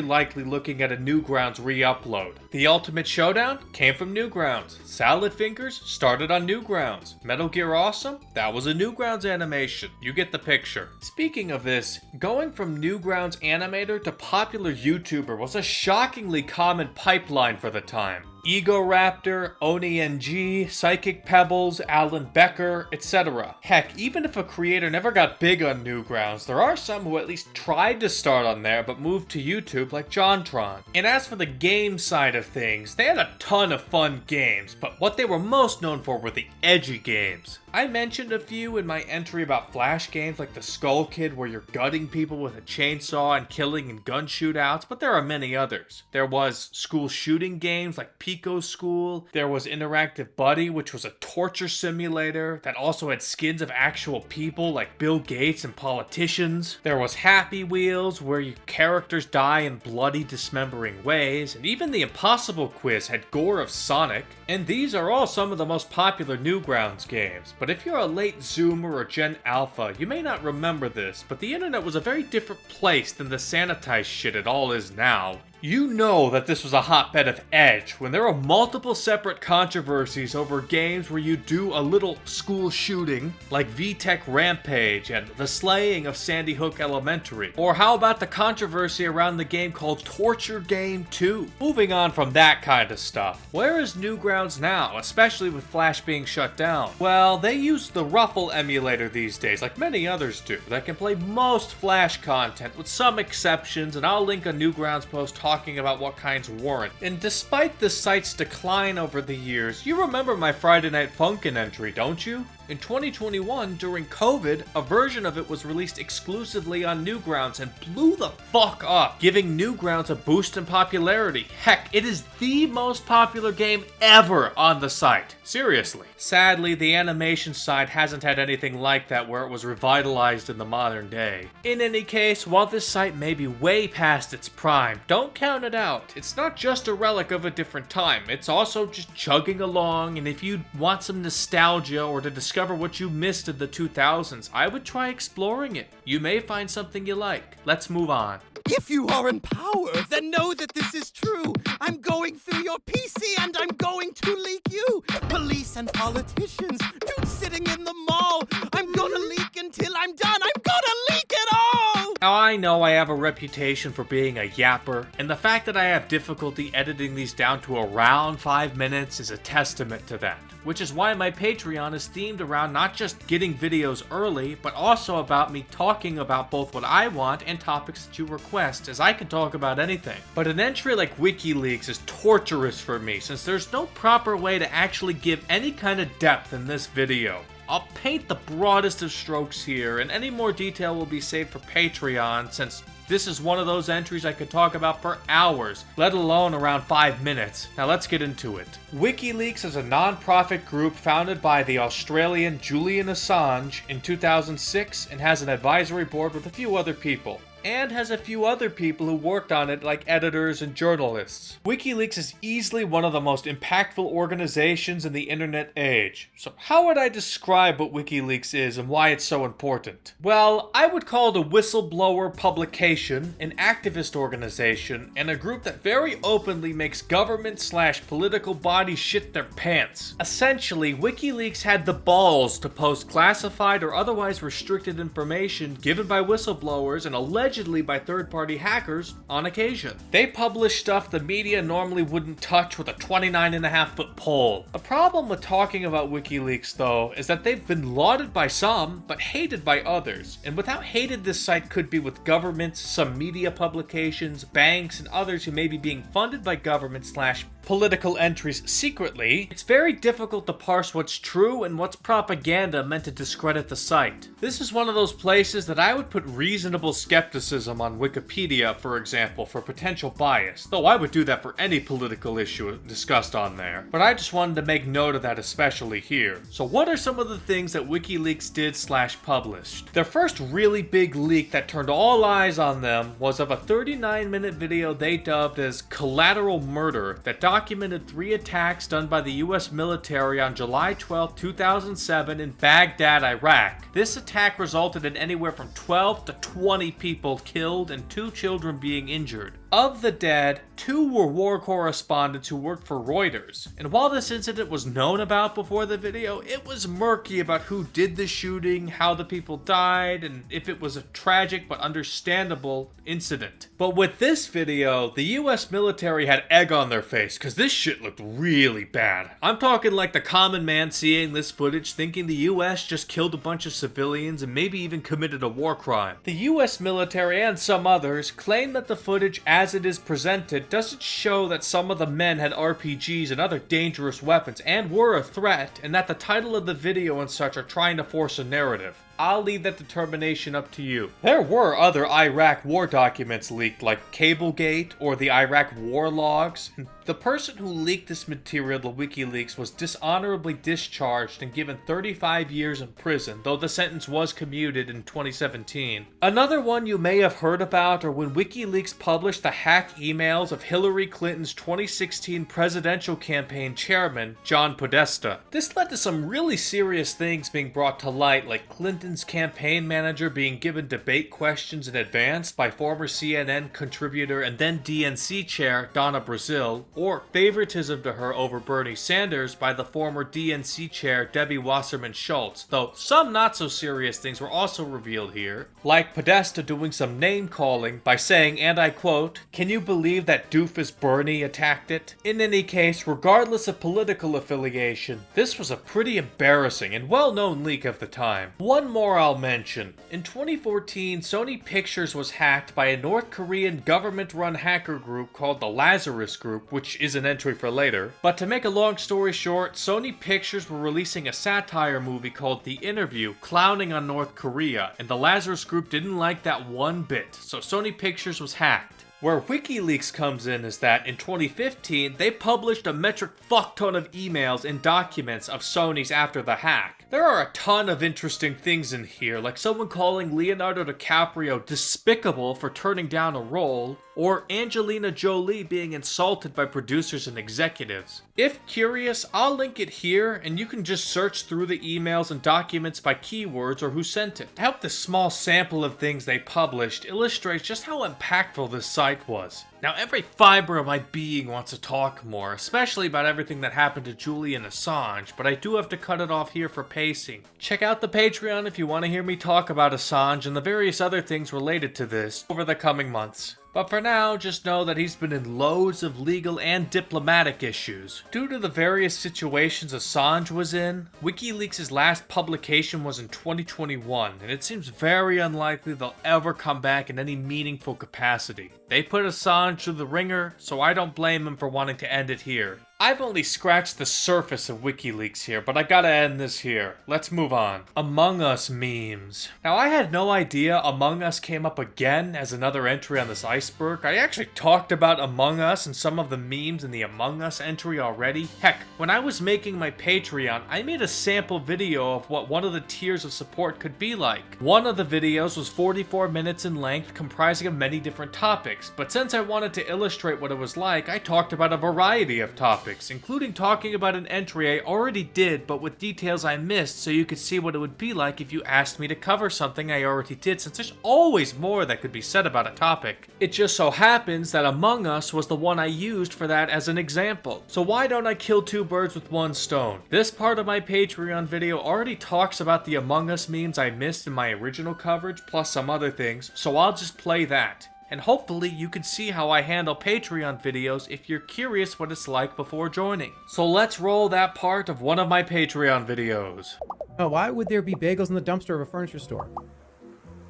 likely looking at a Newgrounds re-upload. The Ultimate Showdown came from Newgrounds. Salad Fingers started on Newgrounds. Metal Gear Awesome? That was a Newgrounds animation. You get the picture. Speaking of this, going from Newgrounds animator to popular YouTuber was a shockingly common pipeline for the time. Ego Raptor, Oni NG, Psychic Pebbles, Alan Becker, etc. Heck, even if a creator never got big on Newgrounds, there are some who at least tried to start on there but moved to YouTube like JonTron. And as for the game side of things, they had a ton of fun games, but what they were most known for were the edgy games. I mentioned a few in my entry about Flash games like the Skull Kid where you're gutting people with a chainsaw and killing in gun shootouts, but there are many others. There was school shooting games like Pico School, there was Interactive Buddy, which was a torture simulator that also had skins of actual people like Bill Gates and politicians. There was Happy Wheels where your characters die in bloody dismembering ways, and even the Impossible Quiz had gore of Sonic. And these are all some of the most popular Newgrounds games. But if you're a late Zoomer or Gen Alpha, you may not remember this, but the internet was a very different place than the sanitized shit it all is now. You know that this was a hotbed of edge when there are multiple separate controversies over games where you do a little school shooting, like VTech Rampage and the slaying of Sandy Hook Elementary. Or how about the controversy around the game called Torture Game 2? Moving on from that kind of stuff, where is Newgrounds now, especially with Flash being shut down? Well, they use the Ruffle emulator these days, like many others do, that can play most Flash content with some exceptions, and I'll link a Newgrounds post talking about what kinds weren't. And despite the site's decline over the years, you remember my Friday Night Funkin' entry, don't you? In 2021, during COVID, a version of it was released exclusively on Newgrounds and blew the fuck up, giving Newgrounds a boost in popularity. Heck, it is the most popular game ever on the site. Seriously. Sadly, the animation side hasn't had anything like that where it was revitalized in the modern day. In any case, while this site may be way past its prime, don't count it out. It's not just a relic of a different time, it's also just chugging along, and if you want some nostalgia or to discover what you missed in the 2000s, I would try exploring it. You may find something you like. Let's move on. If you are in power, then know that this is true. I'm going through your PC and I'm going to leak you. Police and politicians, dudes sitting in the mall. I'm gonna leak until I'm done. I'm gonna leak it all! Now I know I have a reputation for being a yapper, and the fact that I have difficulty editing these down to around 5 minutes is a testament to that. Which is why my Patreon is themed around not just getting videos early, but also about me talking about both what I want and topics that you request, as I can talk about anything. But an entry like WikiLeaks is torturous for me, since there's no proper way to actually give any kind of depth in this video. I'll paint the broadest of strokes here, and any more detail will be saved for Patreon, since this is one of those entries I could talk about for hours, let alone around 5 minutes. Now let's get into it. WikiLeaks is a non-profit group founded by the Australian Julian Assange in 2006 and has an advisory board with a few other people. And has a few other people who worked on it, like editors and journalists. WikiLeaks is easily one of the most impactful organizations in the internet age. So how would I describe what WikiLeaks is and why it's so important? Well, I would call it a whistleblower publication, an activist organization, and a group that very openly makes government/political bodies shit their pants. Essentially, WikiLeaks had the balls to post classified or otherwise restricted information given by whistleblowers and allegedly by third-party hackers on occasion. They publish stuff the media normally wouldn't touch with a 29.5-foot pole. The problem with talking about WikiLeaks, though, is that they've been lauded by some, but hated by others. And with how hated this site could be with governments, some media publications, banks, and others who may be being funded by government/political entries secretly, it's very difficult to parse what's true and what's propaganda meant to discredit the site. This is one of those places that I would put reasonable skepticism on Wikipedia, for example, for potential bias, though I would do that for any political issue discussed on there. But I just wanted to make note of that especially here. So what are some of the things that WikiLeaks did/published? Their first really big leak that turned all eyes on them was of a 39-minute video they dubbed as Collateral Murder that documented 3 attacks done by the US military on July 12, 2007 in Baghdad, Iraq. This attack resulted in anywhere from 12 to 20 people killed and 2 children being injured. Of the dead, 2 were war correspondents who worked for Reuters, and while this incident was known about before the video, it was murky about who did the shooting, how the people died, and if it was a tragic but understandable incident. But with this video, the US military had egg on their face, cause this shit looked really bad. I'm talking like the common man seeing this footage thinking the US just killed a bunch of civilians and maybe even committed a war crime. The US military and some others claim that the footage as it is presented doesn't show that some of the men had RPGs and other dangerous weapons and were a threat, and that the title of the video and such are trying to force a narrative. I'll leave that determination up to you. There were other Iraq war documents leaked, like Cablegate or the Iraq war logs, and the person who leaked this material to WikiLeaks was dishonorably discharged and given 35 years in prison, though the sentence was commuted in 2017. Another one you may have heard about are when WikiLeaks published the hack emails of Hillary Clinton's 2016 presidential campaign chairman, John Podesta. This led to some really serious things being brought to light, like Clinton's campaign manager being given debate questions in advance by former CNN contributor and then DNC chair Donna Brazile, or favoritism to her over Bernie Sanders by the former DNC chair Debbie Wasserman Schultz, though some not so serious things were also revealed here, like Podesta doing some name calling by saying, and I quote, "Can you believe that doofus Bernie attacked it?" In any case, regardless of political affiliation, this was a pretty embarrassing and well-known leak of the time. One more I'll mention. In 2014, Sony Pictures was hacked by a North Korean government-run hacker group called the Lazarus Group, which is an entry for later. But to make a long story short, Sony Pictures were releasing a satire movie called The Interview, clowning on North Korea, and the Lazarus Group didn't like that one bit, so Sony Pictures was hacked. Where WikiLeaks comes in is that in 2015, they published a metric fuckton of emails and documents of Sony's after the hack. There are a ton of interesting things in here, like someone calling Leonardo DiCaprio despicable for turning down a role, or Angelina Jolie being insulted by producers and executives. If curious, I'll link it here, and you can just search through the emails and documents by keywords or who sent it. I hope this small sample of things they published illustrates just how impactful this site was. Now, every fiber of my being wants to talk more, especially about everything that happened to Julian Assange, but I do have to cut it off here for pacing. Check out the Patreon if you want to hear me talk about Assange and the various other things related to this over the coming months. But for now, just know that he's been in loads of legal and diplomatic issues. Due to the various situations Assange was in, WikiLeaks' last publication was in 2021, and it seems very unlikely they'll ever come back in any meaningful capacity. They put Assange through the ringer, so I don't blame him for wanting to end it here. I've only scratched the surface of WikiLeaks here, but I gotta end this here. Let's move on. Among Us memes. Now, I had no idea Among Us came up again as another entry on this iceberg. I actually talked about Among Us and some of the memes in the Among Us entry already. Heck, when I was making my Patreon, I made a sample video of what one of the tiers of support could be like. One of the videos was 44 minutes in length, comprising of many different topics, but since I wanted to illustrate what it was like, I talked about a variety of topics, including talking about an entry I already did but with details I missed so you could see what it would be like if you asked me to cover something I already did, since there's always more that could be said about a topic. It just so happens that Among Us was the one I used for that as an example. So why don't I kill two birds with one stone? This part of my Patreon video already talks about the Among Us memes I missed in my original coverage, plus some other things, so I'll just play that. And hopefully you can see how I handle Patreon videos if you're curious what it's like before joining. So let's roll that part of one of my Patreon videos. Oh, why would there be bagels in the dumpster of a furniture store?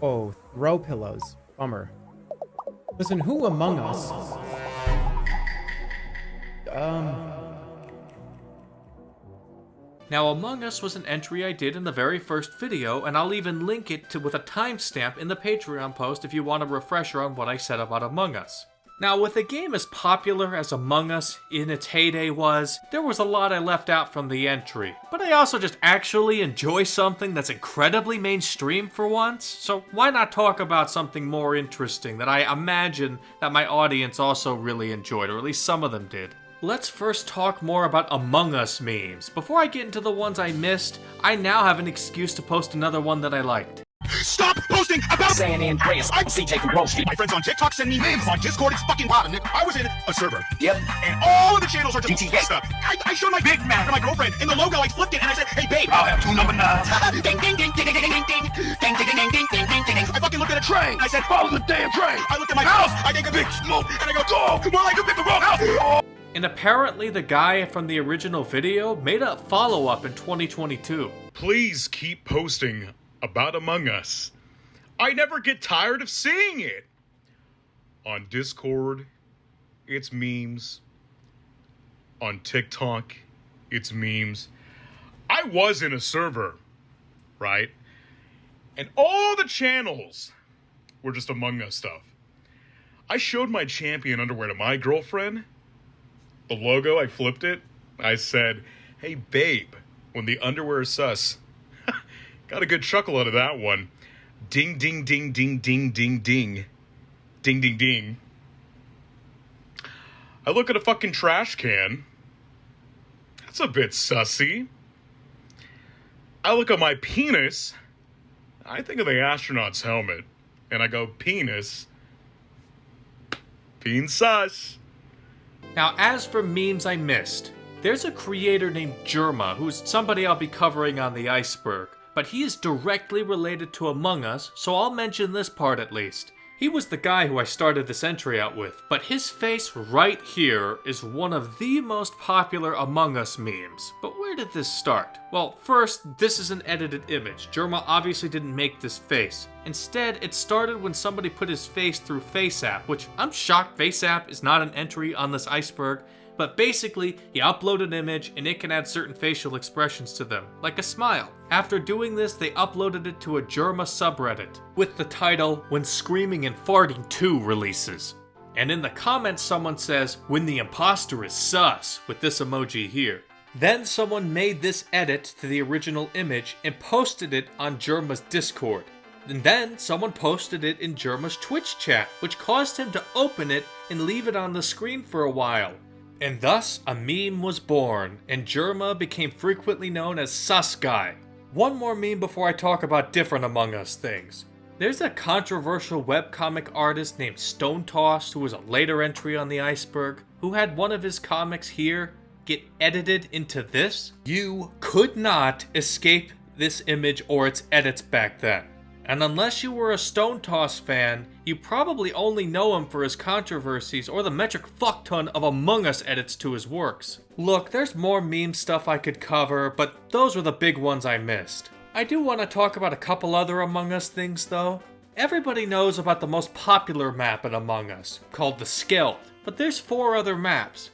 Oh, throw pillows. Bummer. Listen, who among us? Now, Among Us was an entry I did in the very first video, and I'll even link it with a timestamp in the Patreon post if you want a refresher on what I said about Among Us. Now, with a game as popular as Among Us in its heyday was, there was a lot I left out from the entry. But I also just actually enjoy something that's incredibly mainstream for once, so why not talk about something more interesting that I imagine that my audience also really enjoyed, or at least some of them did. Let's first talk more about Among Us memes. Before I get into the ones I missed, I now have an excuse to post another one that I liked. Stop posting about San Andreas. I'm CJ Grosky. My friends on TikTok send me memes. On Discord, it's fucking popping. I was in a server. Yep. And all of the channels are just GTA stuff. I showed my Big Mac to my girlfriend. In the logo, I flipped it and I said, "Hey babe, I'll have 2 number 9s." Ding ding ding ding ding ding ding ding ding ding ding ding ding ding ding. I fucking looked at a train. I said, "Follow the damn train." I looked at my house. I take a big smoke and I go, "Oh, more like you picked the wrong house." And apparently the guy from the original video made a follow-up in 2022. Please keep posting about Among Us. I never get tired of seeing it. On Discord, it's memes. On TikTok, it's memes. I was in a server, right? And all the channels were just Among Us stuff. I showed my champion underwear to my girlfriend. The logo, I flipped it. I said, "Hey babe, when the underwear is sus." Got a good chuckle out of that one. Ding, ding, ding, ding, ding, ding, ding. Ding, ding, ding. I look at a fucking trash can. That's a bit sussy. I look at my penis. I think of the astronaut's helmet. And I go, penis. Peen sus. Now, as for memes I missed, there's a creator named Germa, who's somebody I'll be covering on the Iceberg, but he is directly related to Among Us, so I'll mention this part at least. He was the guy who I started this entry out with, but his face right here is one of the most popular Among Us memes. But where did this start? Well, first, this is an edited image. Germa obviously didn't make this face. Instead, it started when somebody put his face through FaceApp, which I'm shocked FaceApp is not an entry on this Iceberg. But basically, he uploaded an image and it can add certain facial expressions to them, like a smile. After doing this, they uploaded it to a Germa subreddit, with the title, "When Screaming and Farting 2 releases." And in the comments someone says, "When the imposter is sus," with this emoji here. Then someone made this edit to the original image and posted it on Germa's Discord. And then someone posted it in Germa's Twitch chat, which caused him to open it and leave it on the screen for a while. And thus, a meme was born, and Germa became frequently known as Sus Guy. One more meme before I talk about different Among Us things. There's a controversial webcomic artist named Stone Tossed, who was a later entry on the Iceberg, who had one of his comics here get edited into this. You could not escape this image or its edits back then. And unless you were a Stone Toss fan, you probably only know him for his controversies or the metric fuckton of Among Us edits to his works. Look, there's more meme stuff I could cover, but those were the big ones I missed. I do want to talk about a couple other Among Us things though. Everybody knows about the most popular map in Among Us, called the Skeld, but there's 4 other maps.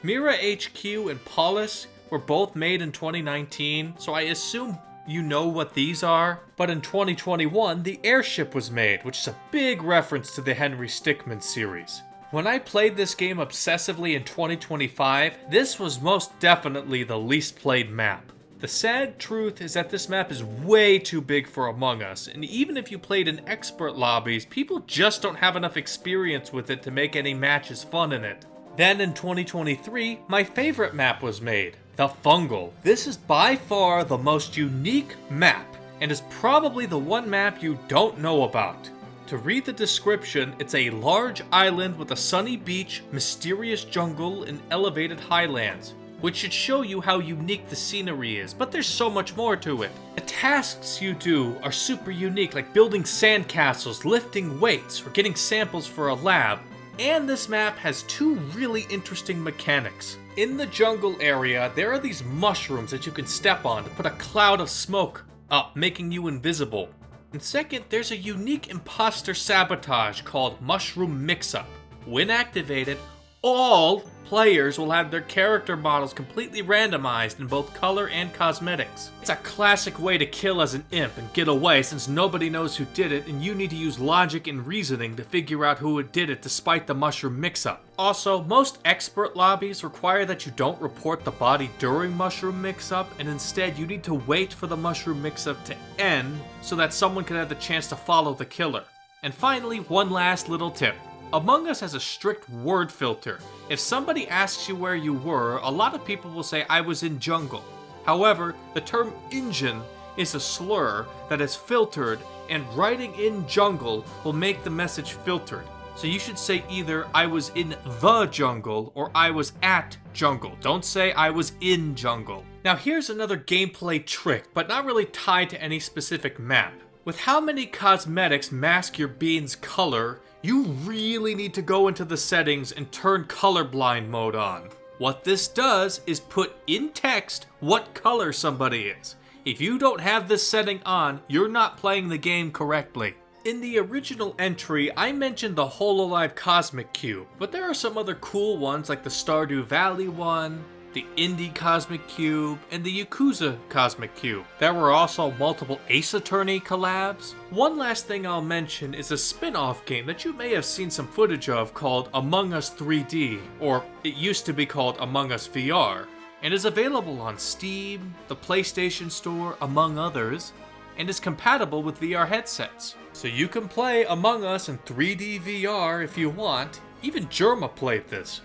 Mira HQ and Paulus were both made in 2019, so I assume you know what these are, but in 2021, the Airship was made, which is a big reference to the Henry Stickmin series. When I played this game obsessively in 2025, this was most definitely the least played map. The sad truth is that this map is way too big for Among Us, and even if you played in expert lobbies, people just don't have enough experience with it to make any matches fun in it. Then in 2023, my favorite map was made, the Fungal. This is by far the most unique map, and is probably the one map you don't know about. To read the description, it's a large island with a sunny beach, mysterious jungle, and elevated highlands, which should show you how unique the scenery is, but there's so much more to it. The tasks you do are super unique, like building sandcastles, lifting weights, or getting samples for a lab. And this map has 2 really interesting mechanics. In the jungle area, there are these mushrooms that you can step on to put a cloud of smoke up, making you invisible. And second, there's a unique imposter sabotage called Mushroom Mix-Up. When activated, all players will have their character models completely randomized in both color and cosmetics. It's a classic way to kill as an imp and get away, since nobody knows who did it and you need to use logic and reasoning to figure out who did it despite the mushroom mix-up. Also, most expert lobbies require that you don't report the body during mushroom mix-up, and instead you need to wait for the mushroom mix-up to end so that someone can have the chance to follow the killer. And finally, one last little tip. Among Us has a strict word filter. If somebody asks you where you were, a lot of people will say I was in jungle. However, the term engine is a slur that is filtered, and writing in jungle will make the message filtered. So you should say either I was in the jungle or I was at jungle. Don't say I was in jungle. Now here's another gameplay trick, but not really tied to any specific map. With how many cosmetics mask your bean's color, you really need to go into the settings and turn colorblind mode on. What this does is put in text what color somebody is. If you don't have this setting on, you're not playing the game correctly. In the original entry, I mentioned the Hololive Cosmic Cube, but there are some other cool ones like the Stardew Valley one, the Indie Cosmic Cube, and the Yakuza Cosmic Cube. There were also multiple Ace Attorney collabs. One last thing I'll mention is a spin-off game that you may have seen some footage of called Among Us 3D, or it used to be called Among Us VR, and is available on Steam, the PlayStation Store, among others, and is compatible with VR headsets. So you can play Among Us in 3D VR if you want. Even Germa played this.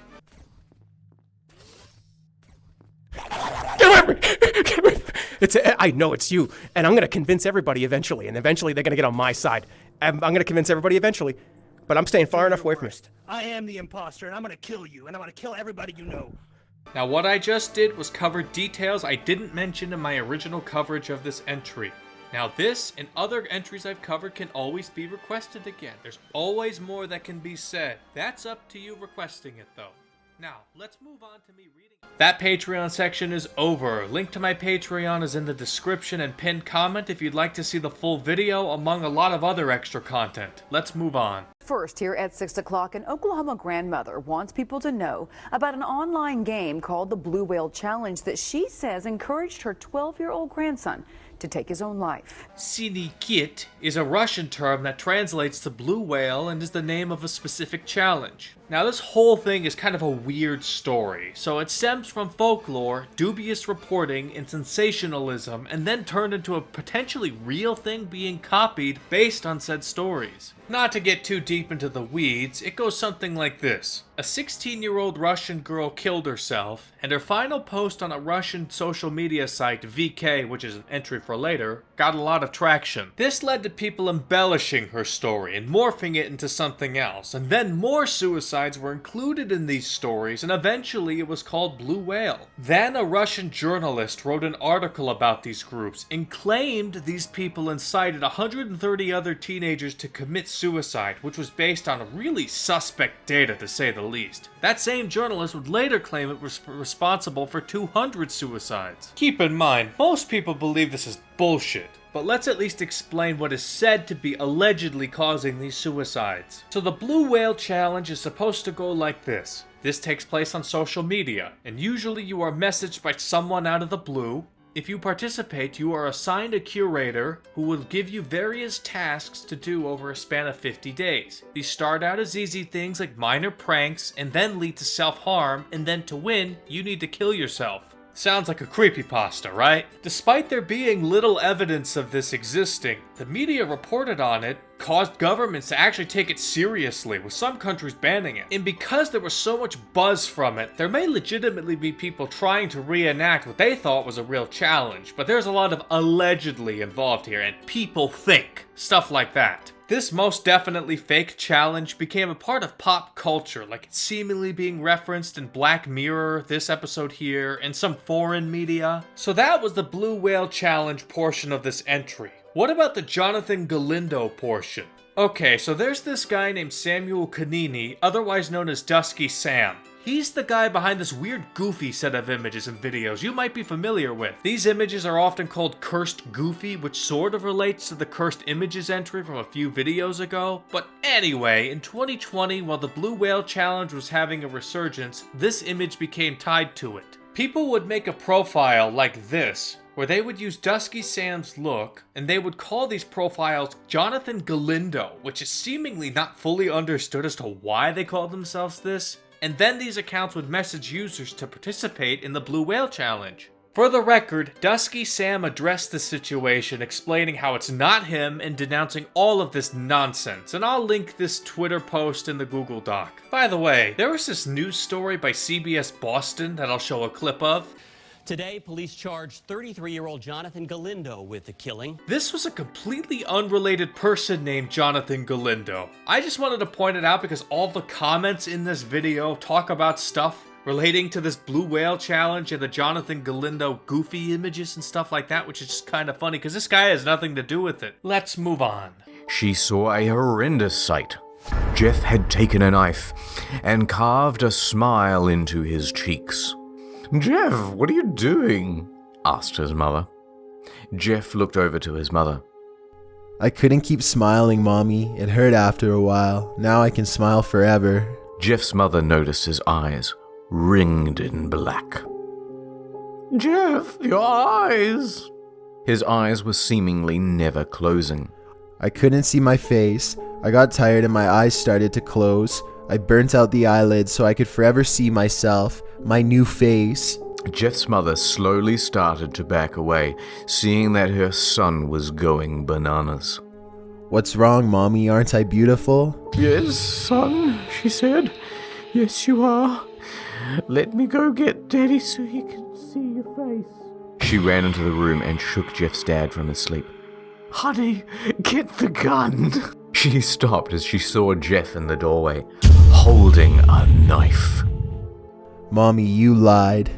Get away from me! I know it's you, and I'm gonna convince everybody eventually, and eventually they're gonna get on my side. I'm gonna convince everybody eventually, but I'm staying far enough away from it. I am the imposter, and I'm gonna kill you, and I'm gonna kill everybody you know. Now what I just did was cover details I didn't mention in my original coverage of this entry. Now this and other entries I've covered can always be requested again. There's always more that can be said. That's up to you requesting it though. Now, let's move on to me reading. That Patreon section is over. Link to my Patreon is in the description and pinned comment if you'd like to see the full video, among a lot of other extra content. Let's move on. First, here at 6 o'clock, an Oklahoma grandmother wants people to know about an online game called the Blue Whale Challenge that she says encouraged her 12-year-old grandson to take his own life. Sinikit is a Russian term that translates to blue whale and is the name of a specific challenge. Now this whole thing is kind of a weird story, so it stems from folklore, dubious reporting, and sensationalism, and then turned into a potentially real thing being copied based on said stories. Not to get too deep into the weeds, it goes something like this. A 16-year-old Russian girl killed herself, and her final post on a Russian social media site, VK, which is an entry for later, got a lot of traction. This led to people embellishing her story and morphing it into something else, and then more suicides were included in these stories, and eventually it was called Blue Whale. Then a Russian journalist wrote an article about these groups and claimed these people incited 130 other teenagers to commit suicide, which was based on really suspect data to say the least. That same journalist would later claim it was responsible for 200 suicides. Keep in mind, most people believe this is bullshit, but let's at least explain what is said to be allegedly causing these suicides. So the Blue Whale Challenge is supposed to go like this. This takes place on social media, and usually you are messaged by someone out of the blue. If you participate, you are assigned a curator who will give you various tasks to do over a span of 50 days. These start out as easy things like minor pranks, and then lead to self-harm, and then to win, you need to kill yourself. Sounds like a creepypasta, right? Despite there being little evidence of this existing, the media reported on it caused governments to actually take it seriously, with some countries banning it. And because there was so much buzz from it, there may legitimately be people trying to reenact what they thought was a real challenge, but there's a lot of allegedly involved here, and people think, stuff like that. This most definitely fake challenge became a part of pop culture, like it's seemingly being referenced in Black Mirror, this episode here, and some foreign media. So that was the Blue Whale Challenge portion of this entry. What about the Jonathan Galindo portion? Okay, so there's this guy named Samuel Canini, otherwise known as Dusky Sam. He's the guy behind this weird goofy set of images and videos you might be familiar with. These images are often called Cursed Goofy, which sort of relates to the Cursed Images entry from a few videos ago. But anyway, in 2020, while the Blue Whale Challenge was having a resurgence, this image became tied to it. People would make a profile like this, where they would use Dusky Sam's look, and they would call these profiles Jonathan Galindo, which is seemingly not fully understood as to why they call themselves this. And then these accounts would message users to participate in the Blue Whale Challenge. For the record, Dusky Sam addressed the situation, explaining how it's not him and denouncing all of this nonsense, and I'll link this Twitter post in the Google Doc. By the way, there was this news story by CBS Boston that I'll show a clip of. Today, police charged 33-year-old Jonathan Galindo with the killing. This was a completely unrelated person named Jonathan Galindo. I just wanted to point it out because all the comments in this video talk about stuff relating to this blue whale challenge and the Jonathan Galindo goofy images and stuff like that, which is just kind of funny because this guy has nothing to do with it. Let's move on. She saw a horrendous sight. Jeff had taken a knife and carved a smile into his cheeks. "Jeff, what are you doing?" asked his mother. Jeff looked over to his mother. "I couldn't keep smiling, Mommy. It hurt after a while. Now I can smile forever." Jeff's mother noticed his eyes, ringed in black. "Jeff, your eyes!" His eyes were seemingly never closing. "I couldn't see my face. I got tired and my eyes started to close. I burnt out the eyelids so I could forever see myself, my new face." Jeff's mother slowly started to back away, seeing that her son was going bananas. "What's wrong, Mommy? Aren't I beautiful?" "Yes, son," she said. "Yes, you are. Let me go get Daddy so he can see your face." She ran into the room and shook Jeff's dad from his sleep. "Honey, get the gun." She stopped as she saw Jeff in the doorway, holding a knife. "Mommy, you lied."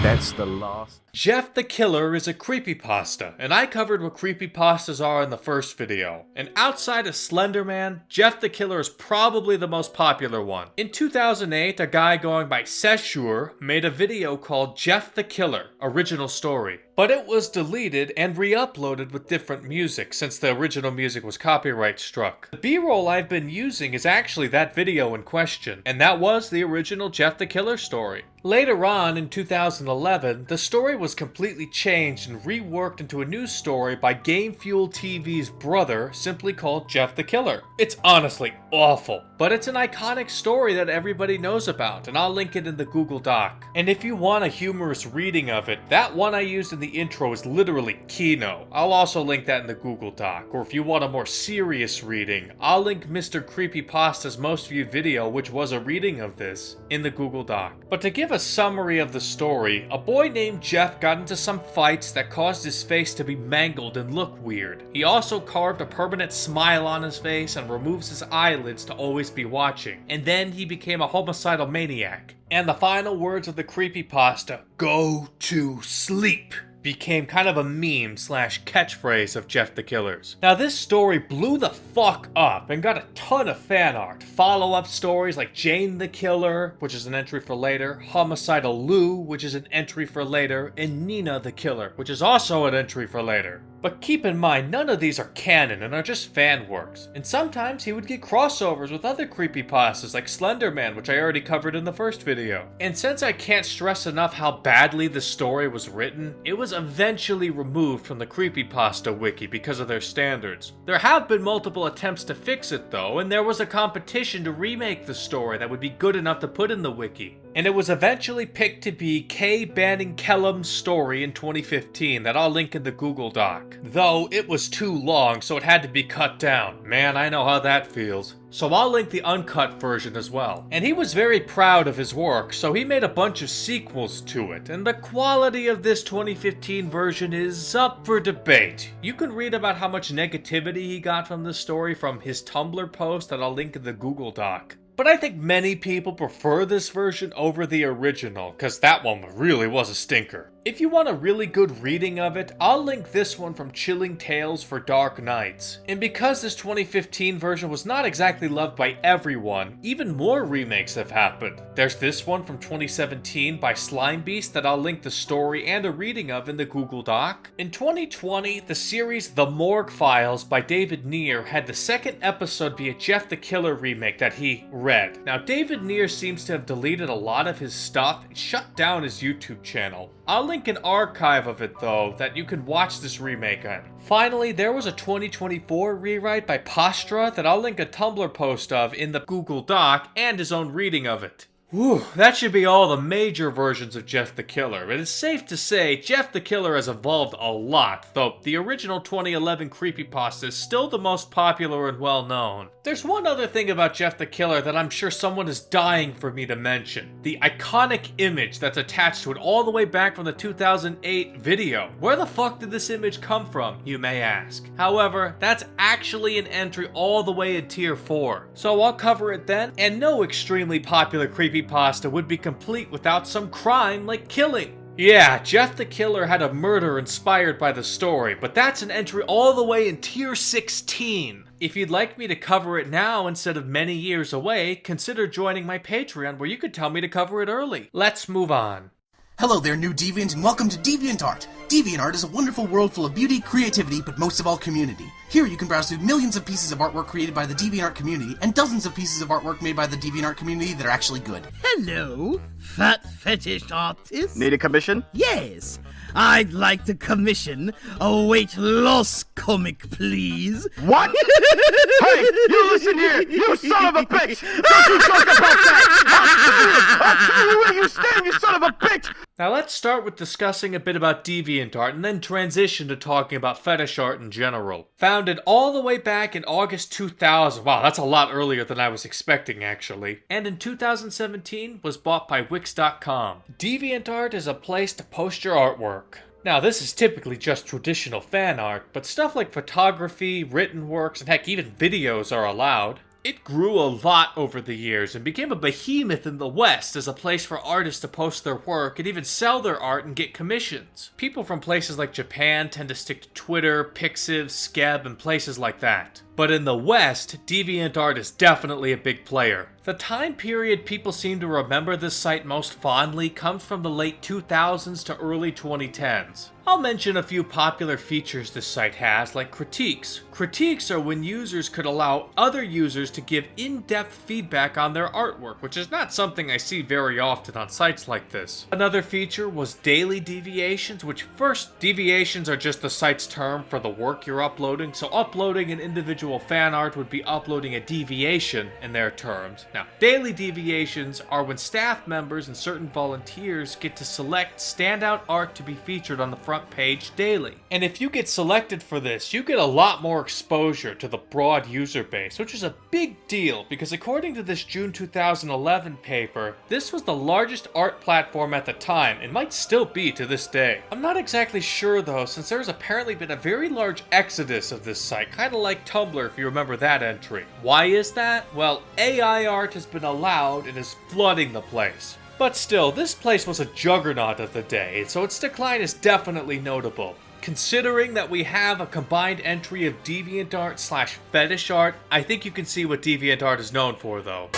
That's the last. Jeff the Killer is a creepypasta, and I covered what creepypastas are in the first video. And outside of Slender Man, Jeff the Killer is probably the most popular one. In 2008, a guy going by Seshur made a video called Jeff the Killer, Original Story. But it was deleted and re-uploaded with different music since the original music was copyright struck. The B-roll I've been using is actually that video in question, and that was the original Jeff the Killer story. Later on, in 2011, the story was completely changed and reworked into a new story by Game Fuel TV's brother, simply called Jeff the Killer. It's honestly awful, but it's an iconic story that everybody knows about, and I'll link it in the Google Doc. And if you want a humorous reading of it, that one I used in the intro is literally Kino. I'll also link that in the Google Doc. Or if you want a more serious reading, I'll link Mr. Creepypasta's most viewed video, which was a reading of this, in the Google Doc. But to give a summary of the story, a boy named Jeff got into some fights that caused his face to be mangled and look weird. He also carved a permanent smile on his face and removes his eyelids to always be watching. And then he became a homicidal maniac. And the final words of the creepypasta, "Go to sleep," became kind of a meme slash catchphrase of Jeff the Killer's. Now this story blew the fuck up and got a ton of fan art. Follow-up stories like Jane the Killer, which is an entry for later, Homicidal Lou, which is an entry for later, and Nina the Killer, which is also an entry for later. But keep in mind, none of these are canon and are just fan works. And sometimes he would get crossovers with other creepypastas like Slender Man, which I already covered in the first video. And since I can't stress enough how badly the story was written, it was eventually removed from the creepypasta wiki because of their standards. There have been multiple attempts to fix it though, and there was a competition to remake the story that would be good enough to put in the wiki. And it was eventually picked to be K. Banning Kellum's story in 2015 that I'll link in the Google Doc. Though it was too long, so it had to be cut down. Man, I know how that feels. So I'll link the uncut version as well. And he was very proud of his work, so he made a bunch of sequels to it, and the quality of this 2015 version is up for debate. You can read about how much negativity he got from this story from his Tumblr post that I'll link in the Google Doc. But I think many people prefer this version over the original, cause that one really was a stinker. If you want a really good reading of it, I'll link this one from Chilling Tales for Dark Nights. And because this 2015 version was not exactly loved by everyone, even more remakes have happened. There's this one from 2017 by Slime Beast that I'll link the story and a reading of in the Google Doc. In 2020, the series The Morgue Files by David Neer had the second episode be a Jeff the Killer remake that he read. Now David Neer seems to have deleted a lot of his stuff and shut down his YouTube channel. I'll link an archive of it though that you can watch this remake on. Finally, there was a 2024 rewrite by Postra that I'll link a Tumblr post of in the Google Doc and his own reading of it. Whew, that should be all the major versions of Jeff the Killer. It is safe to say Jeff the Killer has evolved a lot, though the original 2011 creepypasta is still the most popular and well known. There's one other thing about Jeff the Killer that I'm sure someone is dying for me to mention. The iconic image that's attached to it all the way back from the 2008 video. Where the fuck did this image come from, you may ask? However, that's actually an entry all the way in Tier 4. So I'll cover it then, and no extremely popular creepypasta would be complete without some crime like killing. Yeah, Jeff the Killer had a murder inspired by the story, but that's an entry all the way in Tier 16. If you'd like me to cover it now instead of many years away, consider joining my Patreon where you could tell me to cover it early. Let's move on. Hello there, new Deviant, and welcome to DeviantArt. DeviantArt is a wonderful world full of beauty, creativity, but most of all, community. Here you can browse through millions of pieces of artwork created by the DeviantArt community, and dozens of pieces of artwork made by the DeviantArt community that are actually good. Hello, fat fetish artist. Need a commission? Yes, I'd like to commission a weight loss comic, please. What? Hey, you listen here, you son of a bitch! Don't you talk about that! I'll tell you where you stand, you son of a bitch! Now let's start with discussing a bit about DeviantArt and then transition to talking about fetish art in general. Founded all the way back in August 2000, wow, that's a lot earlier than I was expecting actually, and in 2017 was bought by Wix.com. DeviantArt is a place to post your artwork. Now this is typically just traditional fan art, but stuff like photography, written works, and heck even videos are allowed. It grew a lot over the years and became a behemoth in the West as a place for artists to post their work and even sell their art and get commissions. People from places like Japan tend to stick to Twitter, Pixiv, Skeb, and places like that. But in the West, DeviantArt is definitely a big player. The time period people seem to remember this site most fondly comes from the late 2000s to early 2010s. I'll mention a few popular features this site has, like critiques. Critiques are when users could allow other users to give in-depth feedback on their artwork, which is not something I see very often on sites like this. Another feature was daily deviations, which first, deviations are just the site's term for the work you're uploading, so uploading an individual fan art would be uploading a deviation in their terms. Now, daily deviations are when staff members and certain volunteers get to select standout art to be featured on the front page daily. And if you get selected for this, you get a lot more exposure to the broad user base, which is a big deal because according to this June 2011 paper, this was the largest art platform at the time and might still be to this day. I'm not exactly sure though, since there's apparently been a very large exodus of this site, kind of like Tumblr if you remember that entry. Why is that? Well, AI art has been allowed and is flooding the place. But still, this place was a juggernaut of the day, so its decline is definitely notable. Considering that we have a combined entry of DeviantArt / Fetish Art, I think you can see what DeviantArt is known for though.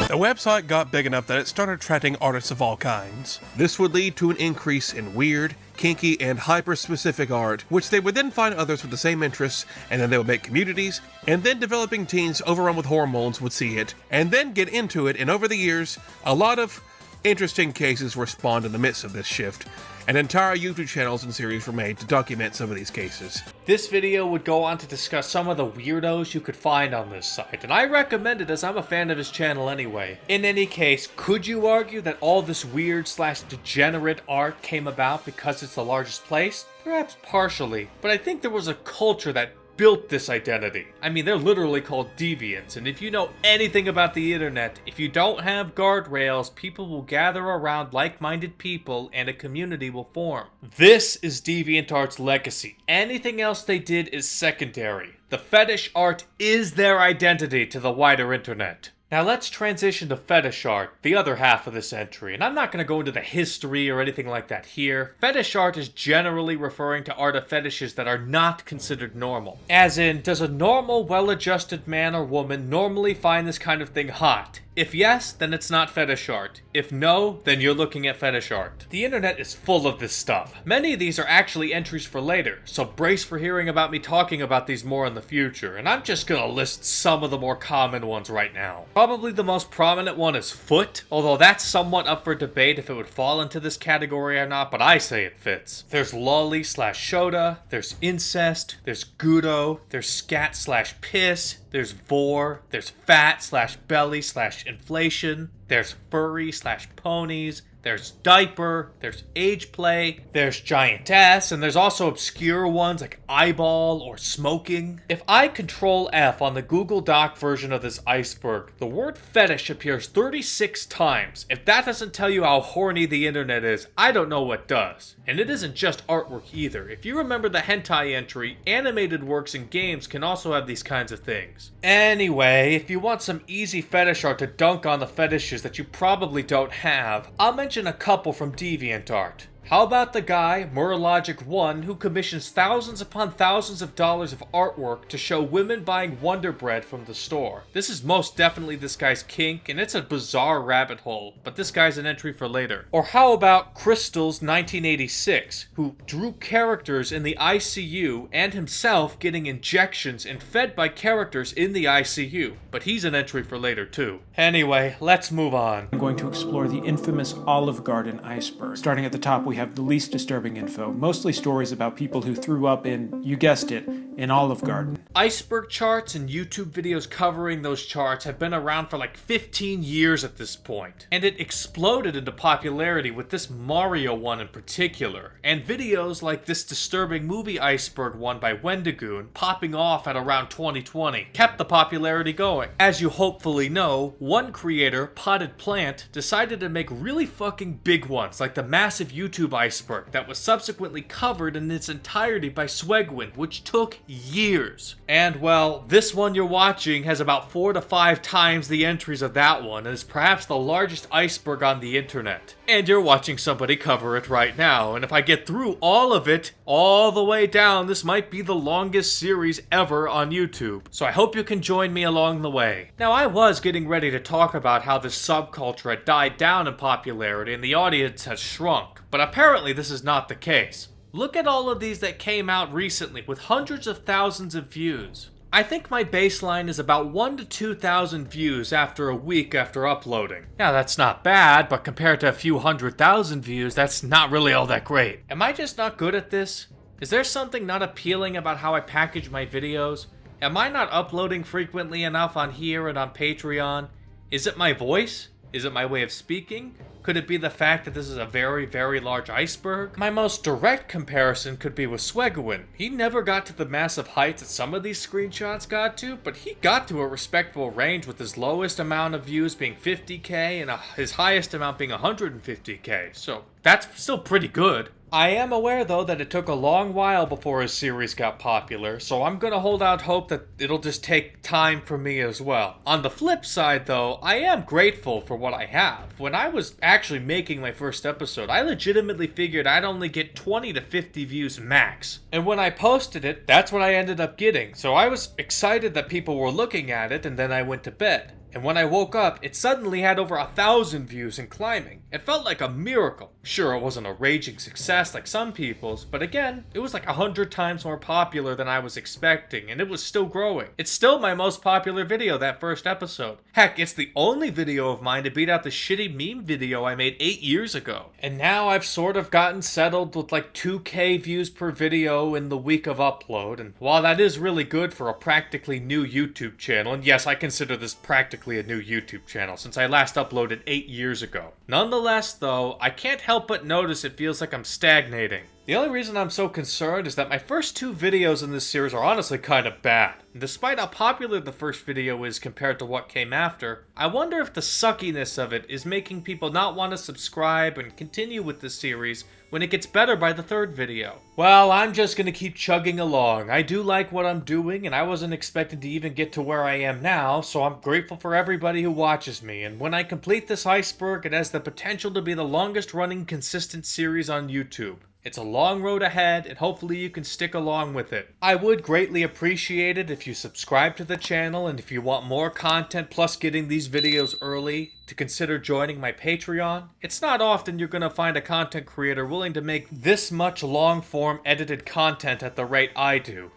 The website got big enough that it started attracting artists of all kinds. This would lead to an increase in weird, kinky, and hyper-specific art, which they would then find others with the same interests, and then they would make communities, and then developing teens overrun with hormones would see it, and then get into it, and over the years, a lot of interesting cases were spawned in the midst of this shift, and entire YouTube channels and series were made to document some of these cases. This video would go on to discuss some of the weirdos you could find on this site, and I recommend it as I'm a fan of his channel anyway. In any case, could you argue that all this weird / degenerate art came about because it's the largest place? Perhaps partially, but I think there was a culture that built this identity. I mean, they're literally called deviants, and if you know anything about the internet, if you don't have guardrails, people will gather around like-minded people and a community will form. This is DeviantArt's legacy. Anything else they did is secondary. The fetish art is their identity to the wider internet. Now let's transition to fetish art, the other half of this entry, and I'm not going to go into the history or anything like that here. Fetish art is generally referring to art of fetishes that are not considered normal. As in, does a normal, well-adjusted man or woman normally find this kind of thing hot? If yes, then it's not fetish art. If no, then you're looking at fetish art. The internet is full of this stuff. Many of these are actually entries for later, so brace for hearing about me talking about these more in the future, and I'm just gonna list some of the more common ones right now. Probably the most prominent one is foot, although that's somewhat up for debate if it would fall into this category or not, but I say it fits. There's lolly / shota, there's incest, there's gudo, there's scat / piss, there's vor, there's fat / belly / inflation, there's furry/ponies, there's diaper, there's age play, there's giantess, and there's also obscure ones like eyeball or smoking. If I Control F on the Google Doc version of this iceberg, the word fetish appears 36 times. If that doesn't tell you how horny the internet is, I don't know what does. And it isn't just artwork either. If you remember the hentai entry, animated works and games can also have these kinds of things. Anyway, if you want some easy fetish art to dunk on the fetishes that you probably don't have, I'll mention a couple from DeviantArt. How about the guy, Murlogic1, who commissions thousands upon thousands of dollars of artwork to show women buying Wonder Bread from the store? This is most definitely this guy's kink, and it's a bizarre rabbit hole, but this guy's an entry for later. Or how about Crystal's 1986, who drew characters in the ICU and himself getting injections and fed by characters in the ICU, but he's an entry for later too. Anyway, let's move on. I'm going to explore the infamous Olive Garden iceberg. Starting at the top, we have the least disturbing info, mostly stories about people who threw up in, you guessed it, an Olive Garden. Iceberg charts and YouTube videos covering those charts have been around for like 15 years at this point, and it exploded into popularity with this Mario one in particular, and videos like this disturbing movie Iceberg one by Wendigoon popping off at around 2020 kept the popularity going. As you hopefully know, one creator, Potted Plant, decided to make really fucking big ones like the massive YouTube iceberg that was subsequently covered in its entirety by Swegwin, which took years. And well, this one you're watching has about 4 to 5 times the entries of that one and is perhaps the largest iceberg on the internet. And you're watching somebody cover it right now, and if I get through all of it, all the way down, this might be the longest series ever on YouTube. So I hope you can join me along the way. Now, I was getting ready to talk about how this subculture had died down in popularity and the audience has shrunk, but apparently this is not the case. Look at all of these that came out recently with hundreds of thousands of views. I think my baseline is about 1,000 to 2,000 views after a week after uploading. Now that's not bad, but compared to a few 100,000 views, that's not really all that great. Am I just not good at this? Is there something not appealing about how I package my videos? Am I not uploading frequently enough on here and on Patreon? Is it my voice? Is it my way of speaking? Could it be the fact that this is a very, very large iceberg? My most direct comparison could be with Swegwin. He never got to the massive heights that some of these screenshots got to, but he got to a respectable range with his lowest amount of views being 50k and his highest amount being 150k, so that's still pretty good. I am aware though that it took a long while before his series got popular, so I'm gonna hold out hope that it'll just take time for me as well. On the flip side though, I am grateful for what I have. When I was actually making my first episode, I legitimately figured I'd only get 20 to 50 views max. And when I posted it, that's what I ended up getting, so I was excited that people were looking at it, and then I went to bed. And when I woke up, it suddenly had over 1,000 views and climbing. It felt like a miracle. Sure, it wasn't a raging success like some people's, but again, it was like 100 times more popular than I was expecting, and it was still growing. It's still my most popular video, that first episode. Heck, it's the only video of mine to beat out the shitty meme video I made 8 years ago. And now I've sort of gotten settled with like 2k views per video in the week of upload, and while that is really good for a practically new YouTube channel, and yes, I consider this practically a new YouTube channel since I last uploaded 8 years ago. Nonetheless though, I can't help but notice it feels like I'm stagnating. The only reason I'm so concerned is that my first 2 videos in this series are honestly kind of bad. And despite how popular the first video is compared to what came after, I wonder if the suckiness of it is making people not want to subscribe and continue with the series when it gets better by the 3rd video. Well, I'm just gonna keep chugging along. I do like what I'm doing, and I wasn't expecting to even get to where I am now, so I'm grateful for everybody who watches me, and when I complete this iceberg, it has the potential to be the longest running consistent series on YouTube. It's a long road ahead, and hopefully you can stick along with it. I would greatly appreciate it if you subscribe to the channel, and if you want more content plus getting these videos early, to consider joining my Patreon. It's not often you're gonna find a content creator willing to make this much long-form edited content at the rate I do.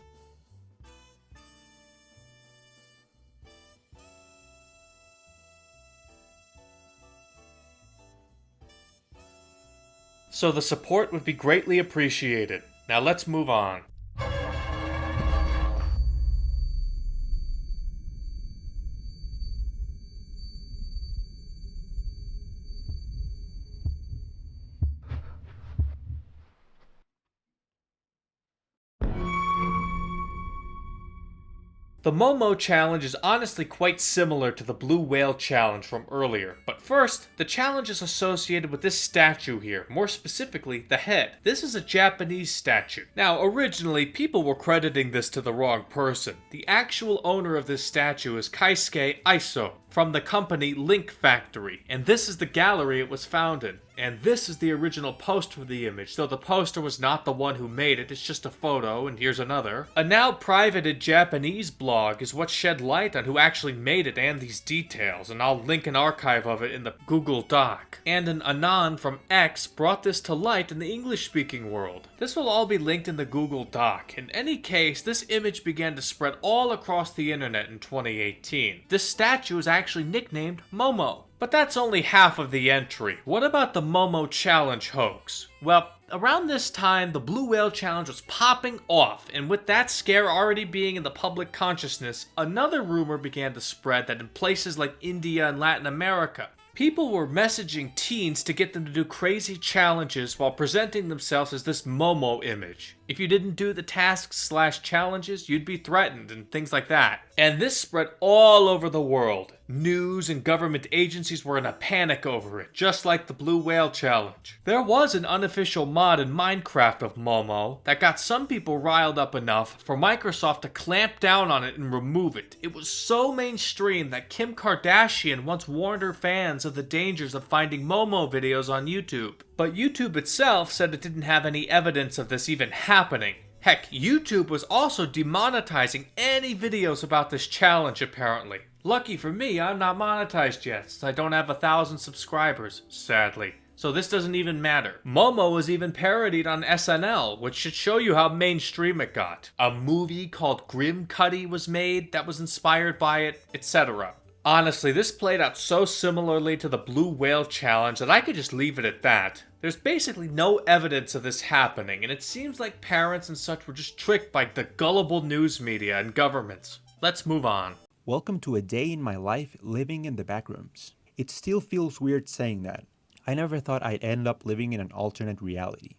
So the support would be greatly appreciated. Now let's move on. The Momo challenge is honestly quite similar to the blue whale challenge from earlier, but first, the challenge is associated with this statue here, more specifically, the head. This is a Japanese statue. Now, originally, people were crediting this to the wrong person. The actual owner of this statue is Keisuke Iso, from the company Link Factory, and this is the gallery it was found in. And this is the original post for the image, though the poster was not the one who made it, it's just a photo, and here's another. A now privated Japanese blog is what shed light on who actually made it and these details, and I'll link an archive of it in the Google Doc. And an Anon from X brought this to light in the English-speaking world. This will all be linked in the Google Doc. In any case, this image began to spread all across the internet in 2018. This statue is actually nicknamed Momo. But that's only half of the entry. What about the Momo challenge hoax? Well, around this time, the Blue Whale Challenge was popping off, and with that scare already being in the public consciousness, another rumor began to spread that in places like India and Latin America, people were messaging teens to get them to do crazy challenges while presenting themselves as this Momo image. If you didn't do the tasks/challenges, you'd be threatened and things like that. And this spread all over the world. News and government agencies were in a panic over it, just like the Blue Whale Challenge. There was an unofficial mod in Minecraft of Momo that got some people riled up enough for Microsoft to clamp down on it and remove it. It was so mainstream that Kim Kardashian once warned her fans of the dangers of finding Momo videos on YouTube. But YouTube itself said it didn't have any evidence of this even happening. Heck, YouTube was also demonetizing any videos about this challenge apparently. Lucky for me, I'm not monetized yet, since I don't have 1,000 subscribers, sadly. So this doesn't even matter. Momo was even parodied on SNL, which should show you how mainstream it got. A movie called Grim Cuddy was made that was inspired by it, etc. Honestly, this played out so similarly to the Blue Whale Challenge that I could just leave it at that. There's basically no evidence of this happening, and it seems like parents and such were just tricked by the gullible news media and governments. Let's move on. Welcome to a day in my life living in the Backrooms. It still feels weird saying that. I never thought I'd end up living in an alternate reality.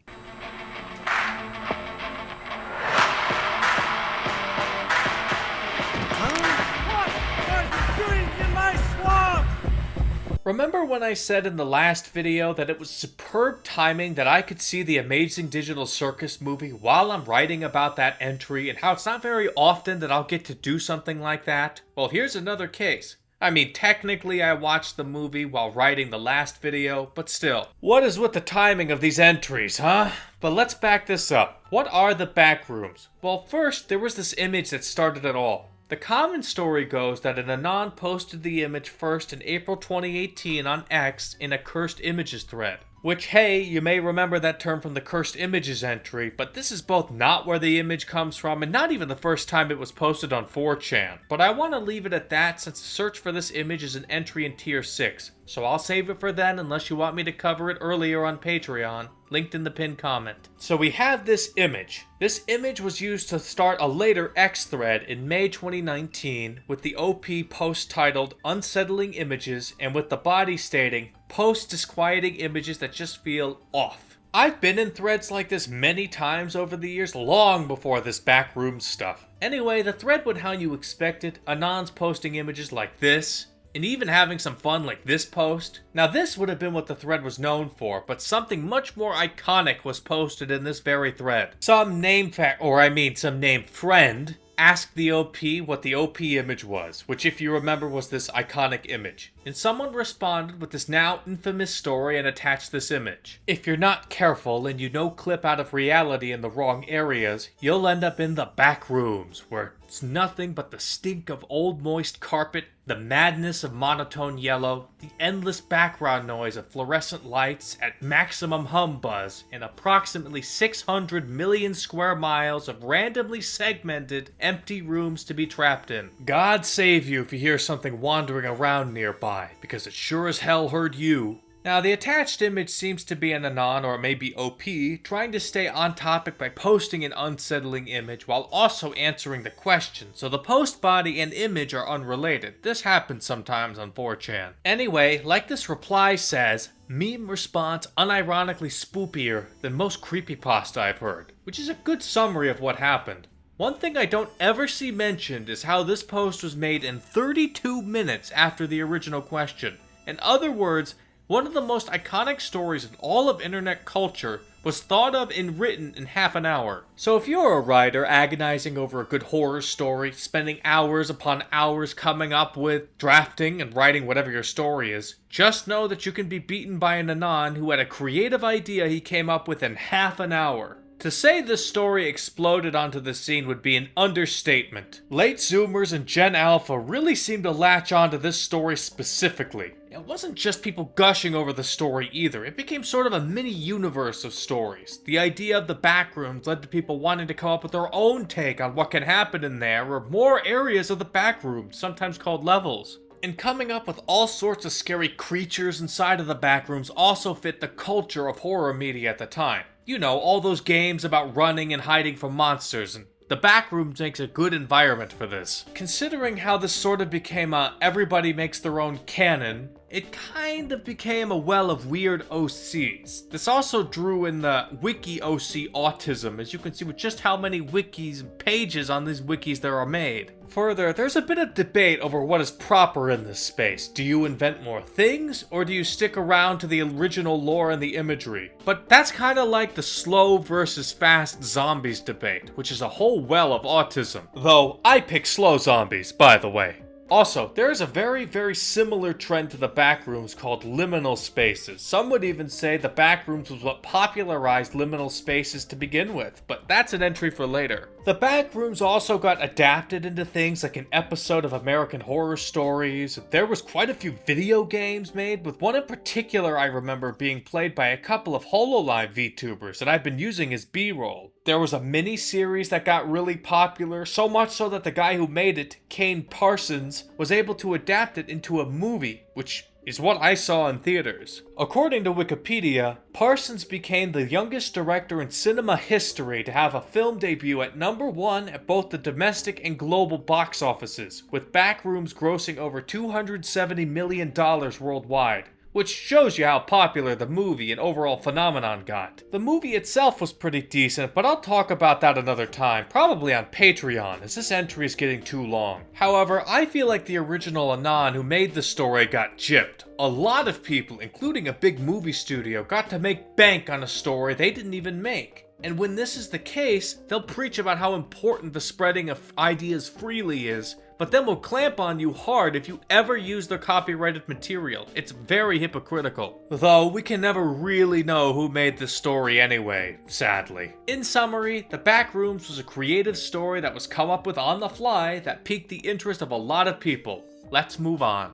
Remember when I said in the last video that it was superb timing that I could see the Amazing Digital Circus movie while I'm writing about that entry, and how it's not very often that I'll get to do something like that? Well, here's another case. I mean, technically I watched the movie while writing the last video, but still. What is with the timing of these entries, huh? But let's back this up. What are the Backrooms? Well, first, there was this image that started it all. The common story goes that an Anon posted the image first in April 2018 on X in a cursed images thread. Which, hey, you may remember that term from the cursed images entry, but this is both not where the image comes from and not even the first time it was posted on 4chan. But I want to leave it at that since the search for this image is an entry in tier 6. So I'll save it for then unless you want me to cover it earlier on Patreon. Linked in the pinned comment. So we have this image. This image was used to start a later X thread in May 2019 with the OP post titled Unsettling Images and with the body stating, post disquieting images that just feel off. I've been in threads like this many times over the years, long before this backroom stuff. Anyway, the thread went how you expected, Anons posting images like this, and even having some fun like this post. Now this would have been what the thread was known for, but something much more iconic was posted in this very thread. Some named friend asked the OP what the OP image was, which if you remember was this iconic image. And someone responded with this now infamous story and attached this image. If you're not careful and you clip out of reality in the wrong areas, you'll end up in the back rooms, where it's nothing but the stink of old moist carpet, the madness of monotone yellow, the endless background noise of fluorescent lights at maximum hum buzz, and approximately 600 million square miles of randomly segmented, empty rooms to be trapped in. God save you if you hear something wandering around nearby, because it sure as hell heard you. Now, the attached image seems to be an Anon or maybe OP trying to stay on topic by posting an unsettling image while also answering the question, so the post body and image are unrelated. This happens sometimes on 4chan. Anyway, like this reply says, meme response unironically spoopier than most creepypasta I've heard, which is a good summary of what happened. One thing I don't ever see mentioned is how this post was made in 32 minutes after the original question. In other words, one of the most iconic stories in all of internet culture was thought of and written in half an hour. So if you're a writer agonizing over a good horror story, spending hours upon hours coming up with, drafting, and writing whatever your story is, just know that you can be beaten by an Anon who had a creative idea he came up with in half an hour. To say this story exploded onto the scene would be an understatement. Late Zoomers and Gen Alpha really seemed to latch onto this story specifically. It wasn't just people gushing over the story either, it became sort of a mini-universe of stories. The idea of the Backrooms led to people wanting to come up with their own take on what can happen in there, or more areas of the Backrooms, sometimes called levels. And coming up with all sorts of scary creatures inside of the Backrooms also fit the culture of horror media at the time. You know, all those games about running and hiding from monsters, and the Backrooms makes a good environment for this. Considering how this sort of became a everybody makes their own canon, it kind of became a well of weird OCs. This also drew in the wiki OC autism, as you can see with just how many wikis and pages on these wikis there are made. Further, there's a bit of debate over what is proper in this space. Do you invent more things, or do you stick around to the original lore and the imagery? But that's kind of like the slow versus fast zombies debate, which is a whole well of autism. Though, I pick slow zombies, by the way. Also, there is a very, very similar trend to the Backrooms called liminal spaces. Some would even say the Backrooms was what popularized liminal spaces to begin with, but that's an entry for later. The Backrooms also got adapted into things like an episode of American Horror Stories. There was quite a few video games made, with one in particular I remember being played by a couple of HoloLive VTubers that I've been using as B-roll. There was a mini-series that got really popular, so much so that the guy who made it, Kane Parsons, was able to adapt it into a movie, which is what I saw in theaters. According to Wikipedia, Parsons became the youngest director in cinema history to have a film debut at #1 at both the domestic and global box offices, with Backrooms grossing over $270 million worldwide. Which shows you how popular the movie and overall phenomenon got. The movie itself was pretty decent, but I'll talk about that another time, probably on Patreon, as this entry is getting too long. However, I feel like the original Anon who made the story got gypped. A lot of people, including a big movie studio, got to make bank on a story they didn't even make. And when this is the case, they'll preach about how important the spreading of ideas freely is, but then will clamp on you hard if you ever use their copyrighted material. It's very hypocritical. Though, we can never really know who made this story anyway, sadly. In summary, The Backrooms was a creative story that was come up with on the fly that piqued the interest of a lot of people. Let's move on.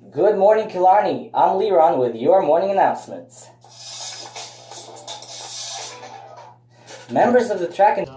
Good morning, Killarney. I'm Leron with your morning announcements. Members of the track and...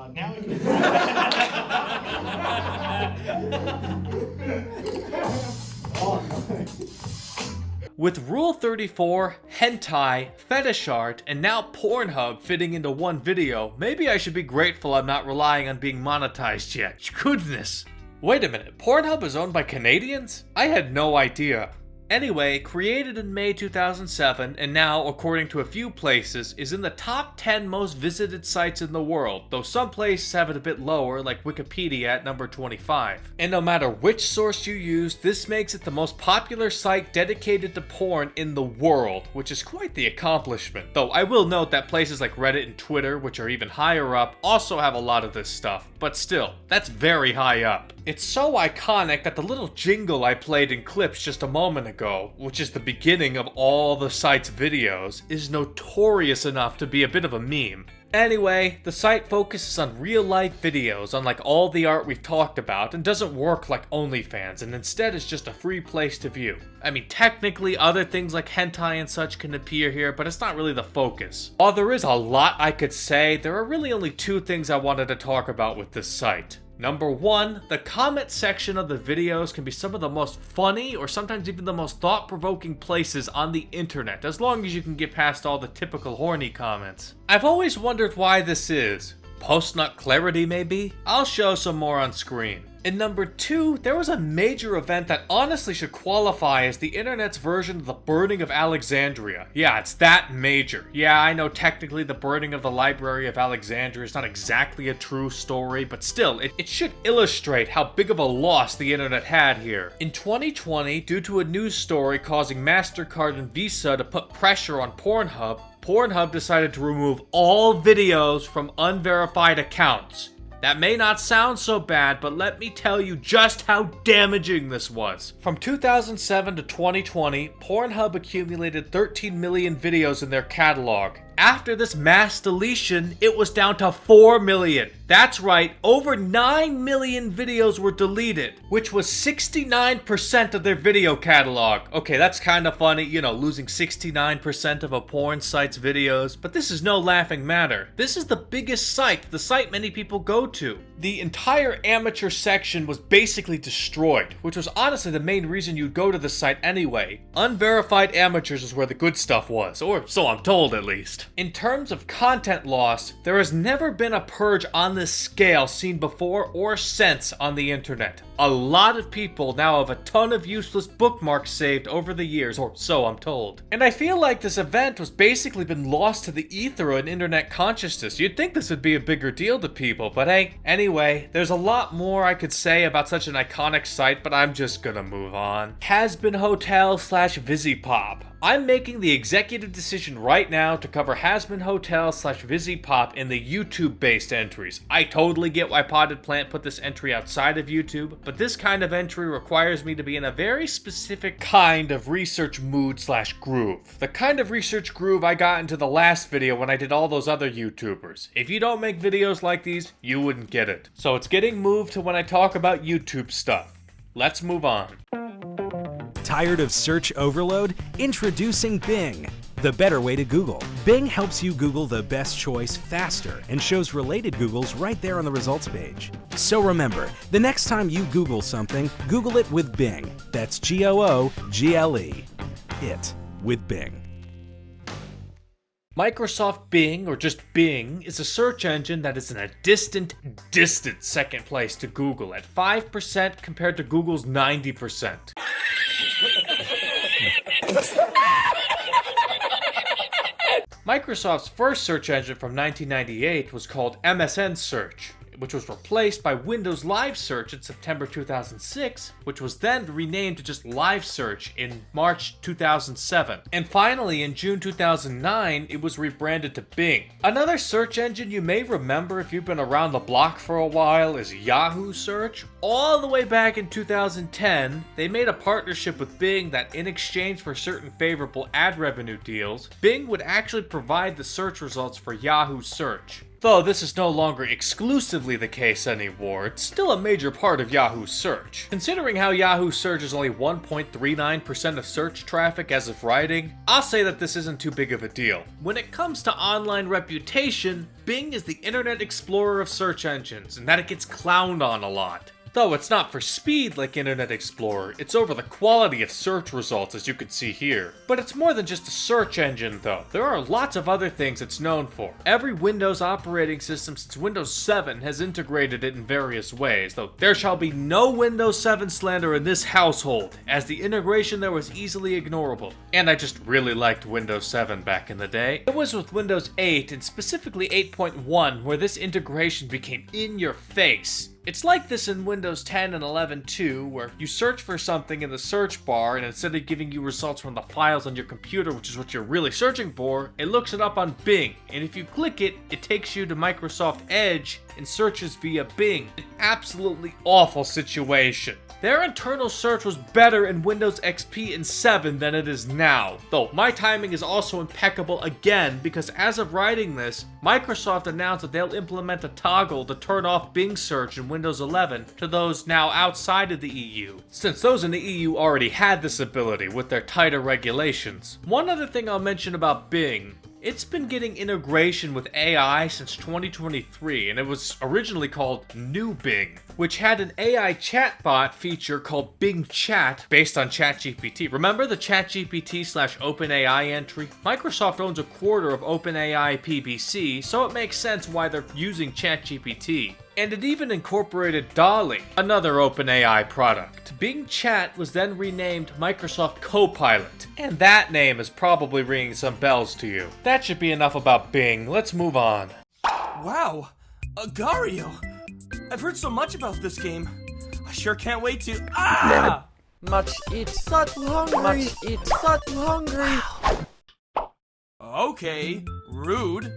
With Rule 34, Hentai, Fetish Art, and now PornHub fitting into one video, maybe I should be grateful I'm not relying on being monetized yet. Goodness! Wait a minute, PornHub is owned by Canadians? I had no idea. Anyway, created in May 2007, and now, according to a few places, is in the top 10 most visited sites in the world, though some places have it a bit lower, like Wikipedia at number 25. And no matter which source you use, this makes it the most popular site dedicated to porn in the world, which is quite the accomplishment. Though I will note that places like Reddit and Twitter, which are even higher up, also have a lot of this stuff, but still, that's very high up. It's so iconic that the little jingle I played in clips just a moment ago, which is the beginning of all the site's videos, is notorious enough to be a bit of a meme. Anyway, the site focuses on real-life videos, unlike all the art we've talked about, and doesn't work like OnlyFans, and instead is just a free place to view. I mean, technically, other things like hentai and such can appear here, but it's not really the focus. While there is a lot I could say, there are really only two things I wanted to talk about with this site. Number one, the comment section of the videos can be some of the most funny or sometimes even the most thought-provoking places on the internet, as long as you can get past all the typical horny comments. I've always wondered why this is. Post-nut clarity, maybe? I'll show some more on screen. And number 2, there was a major event that honestly should qualify as the internet's version of the burning of Alexandria. Yeah, it's that major. Yeah, I know technically the burning of the Library of Alexandria is not exactly a true story, but still, it should illustrate how big of a loss the internet had here. In 2020, due to a news story causing MasterCard and Visa to put pressure on PornHub decided to remove all videos from unverified accounts. That may not sound so bad, but let me tell you just how damaging this was. From 2007 to 2020, PornHub accumulated 13 million videos in their catalog. After this mass deletion, it was down to 4 million. That's right, over 9 million videos were deleted, which was 69% of their video catalog. Okay, that's kind of funny, you know, losing 69% of a porn site's videos, but this is no laughing matter. This is the biggest site, the site many people go to. The entire amateur section was basically destroyed, which was honestly the main reason you'd go to the site anyway. Unverified amateurs is where the good stuff was, or so I'm told at least. In terms of content loss, there has never been a purge on this scale seen before or since on the internet. A lot of people now have a ton of useless bookmarks saved over the years, or so I'm told. And I feel like this event was basically been lost to the ether in internet consciousness. You'd think this would be a bigger deal to people, but hey, anyway, there's a lot more I could say about such an iconic site, but I'm just gonna move on. Hazbin Hotel / Vivziepop. I'm making the executive decision right now to cover Hazbin Hotel / Vivziepop in the YouTube-based entries. I totally get why Potted Plant put this entry outside of YouTube, but this kind of entry requires me to be in a very specific kind of research mood / groove. The kind of research groove I got into the last video when I did all those other YouTubers. If you don't make videos like these, you wouldn't get it. So it's getting moved to when I talk about YouTube stuff. Let's move on. Tired of search overload? Introducing Bing, the better way to Google. Bing helps you Google the best choice faster and shows related Googles right there on the results page. So remember, the next time you Google something, Google it with Bing. That's Google. It with Bing. Microsoft Bing, or just Bing, is a search engine that is in a distant second place to Google at 5% compared to Google's 90%. Microsoft's first search engine from 1998 was called MSN Search, which was replaced by Windows Live Search in September 2006, which was then renamed to just Live Search in March 2007. And finally, in June 2009, it was rebranded to Bing. Another search engine you may remember if you've been around the block for a while is Yahoo Search. All the way back in 2010, they made a partnership with Bing that in exchange for certain favorable ad revenue deals, Bing would actually provide the search results for Yahoo Search. Though this is no longer exclusively the case anymore, it's still a major part of Yahoo Search. Considering how Yahoo Search is only 1.39% of search traffic as of writing, I'll say that this isn't too big of a deal. When it comes to online reputation, Bing is the Internet Explorer of search engines, and that it gets clowned on a lot. Though it's not for speed like Internet Explorer, it's over the quality of search results as you can see here. But it's more than just a search engine though. There are lots of other things it's known for. Every Windows operating system since Windows 7 has integrated it in various ways, though there shall be no Windows 7 slander in this household, as the integration there was easily ignorable. And I just really liked Windows 7 back in the day. It was with Windows 8 and specifically 8.1 where this integration became in your face. It's like this in Windows 10 and 11 too, where you search for something in the search bar and instead of giving you results from the files on your computer, which is what you're really searching for, it looks it up on Bing. And if you click it, it takes you to Microsoft Edge and searches via Bing. An absolutely awful situation. Their internal search was better in Windows XP and 7 than it is now, though my timing is also impeccable again because as of writing this, Microsoft announced that they'll implement a toggle to turn off Bing search in Windows 11 to those now outside of the EU, since those in the EU already had this ability with their tighter regulations. One other thing I'll mention about Bing, it's been getting integration with AI since 2023, and it was originally called New Bing, which had an AI chatbot feature called Bing Chat based on ChatGPT. Remember the ChatGPT/OpenAI entry? Microsoft owns a quarter of OpenAI PBC, so it makes sense why they're using ChatGPT. And it even incorporated DALL-E, another OpenAI product. Bing Chat was then renamed Microsoft Copilot, and that name is probably ringing some bells to you. That should be enough about Bing. Let's move on. Wow, Agario! I've heard so much about this game. I sure can't wait to. Ah! Much eat. Such hungry. Much eat. Such hungry. Okay, rude.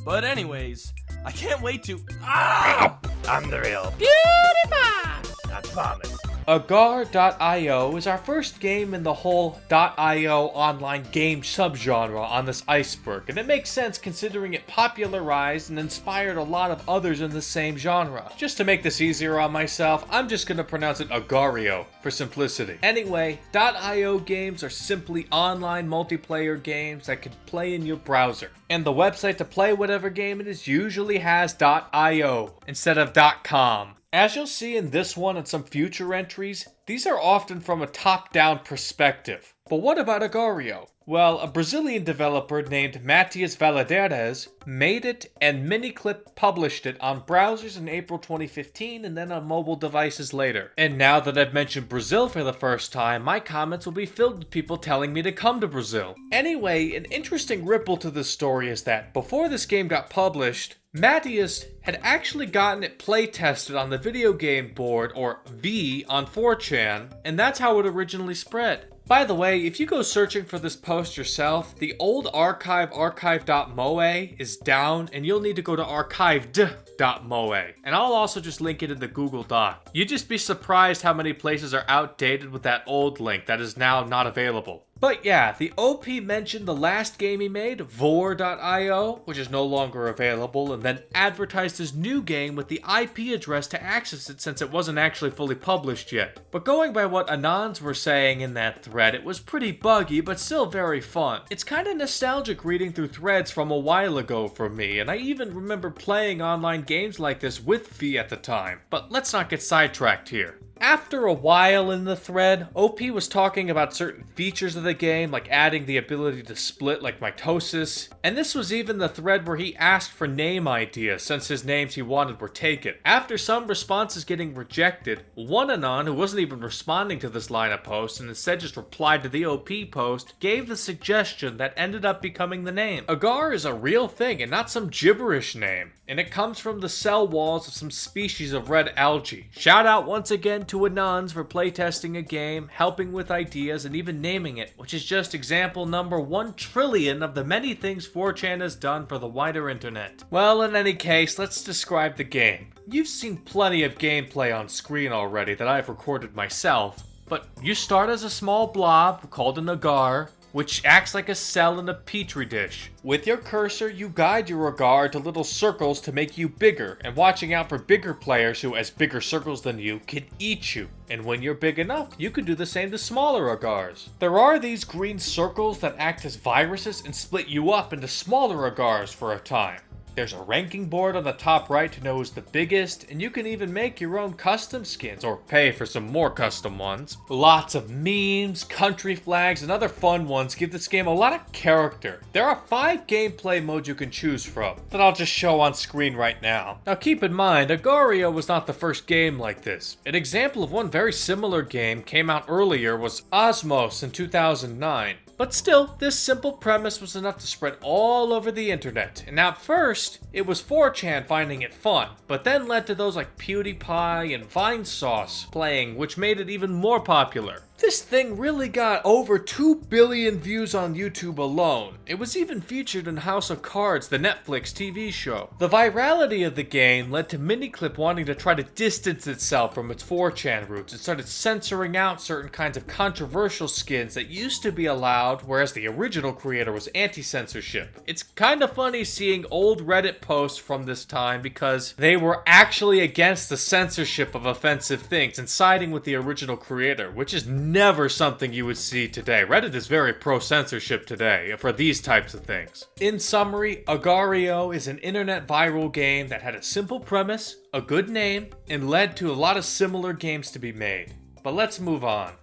But anyways, I can't wait to. Ah! I'm the real PewDiePie! I promise. Agar.io is our first game in the whole .io online game subgenre on this iceberg, and it makes sense considering it popularized and inspired a lot of others in the same genre. Just to make this easier on myself, I'm just gonna pronounce it Agario for simplicity. Anyway, .io games are simply online multiplayer games that can play in your browser. And the website to play whatever game it is usually has .io instead of .com. As you'll see in this one and some future entries, these are often from a top-down perspective. But what about Agario? Well, a Brazilian developer named Matias Valadares made it, and Miniclip published it on browsers in April 2015 and then on mobile devices later. And now that I've mentioned Brazil for the first time, my comments will be filled with people telling me to come to Brazil. Anyway, an interesting ripple to this story is that before this game got published, Matias had actually gotten it playtested on the video game board, or V, on 4chan, and that's how it originally spread. By the way, if you go searching for this post yourself, the old archive.moe is down, and you'll need to go to archived.moe. And I'll also just link it in the Google Doc. You'd just be surprised how many places are outdated with that old link that is now not available. But yeah, the OP mentioned the last game he made, Vor.io, which is no longer available, and then advertised his new game with the IP address to access it since it wasn't actually fully published yet. But going by what Anons were saying in that thread, it was pretty buggy, but still very fun. It's kind of nostalgic reading through threads from a while ago for me, and I even remember playing online games like this with V at the time. But let's not get sidetracked here. After a while in the thread, OP was talking about certain features of the game, like adding the ability to split like mitosis, and this was even the thread where he asked for name ideas since his names he wanted were taken. After some responses getting rejected, one Anon, who wasn't even responding to this line of posts and instead just replied to the OP post, gave the suggestion that ended up becoming the name. Agar is a real thing and not some gibberish name, and it comes from the cell walls of some species of red algae. Shout out once again to Anons for playtesting a game, helping with ideas, and even naming it, which is just example number 1 trillion of the many things 4chan has done for the wider internet. Well, in any case, let's describe the game. You've seen plenty of gameplay on screen already that I've recorded myself, but you start as a small blob called an agar, which acts like a cell in a petri dish. With your cursor, you guide your agar to little circles to make you bigger, and watching out for bigger players who, as bigger circles than you, can eat you. And when you're big enough, you can do the same to smaller agars. There are these green circles that act as viruses and split you up into smaller agars for a time. There's a ranking board on the top right to know who's the biggest, and you can even make your own custom skins, or pay for some more custom ones. Lots of memes, country flags, and other fun ones give this game a lot of character. There are 5 gameplay modes you can choose from, that I'll just show on screen right now. Now keep in mind, Agario was not the first game like this. An example of one very similar game came out earlier was Osmos in 2009. But still, this simple premise was enough to spread all over the internet. And at first, it was 4chan finding it fun, but then led to those like PewDiePie and Vinesauce playing, which made it even more popular. This thing really got over 2 billion views on YouTube alone. It was even featured in House of Cards, the Netflix TV show. The virality of the game led to Miniclip wanting to try to distance itself from its 4chan roots and started censoring out certain kinds of controversial skins that used to be allowed, whereas the original creator was anti-censorship. It's kind of funny seeing old Reddit posts from this time because they were actually against the censorship of offensive things and siding with the original creator, which is never something you would see today. Reddit is very pro-censorship today for these types of things. In summary, Agar.io is an internet viral game that had a simple premise, a good name, and led to a lot of similar games to be made. But let's move on.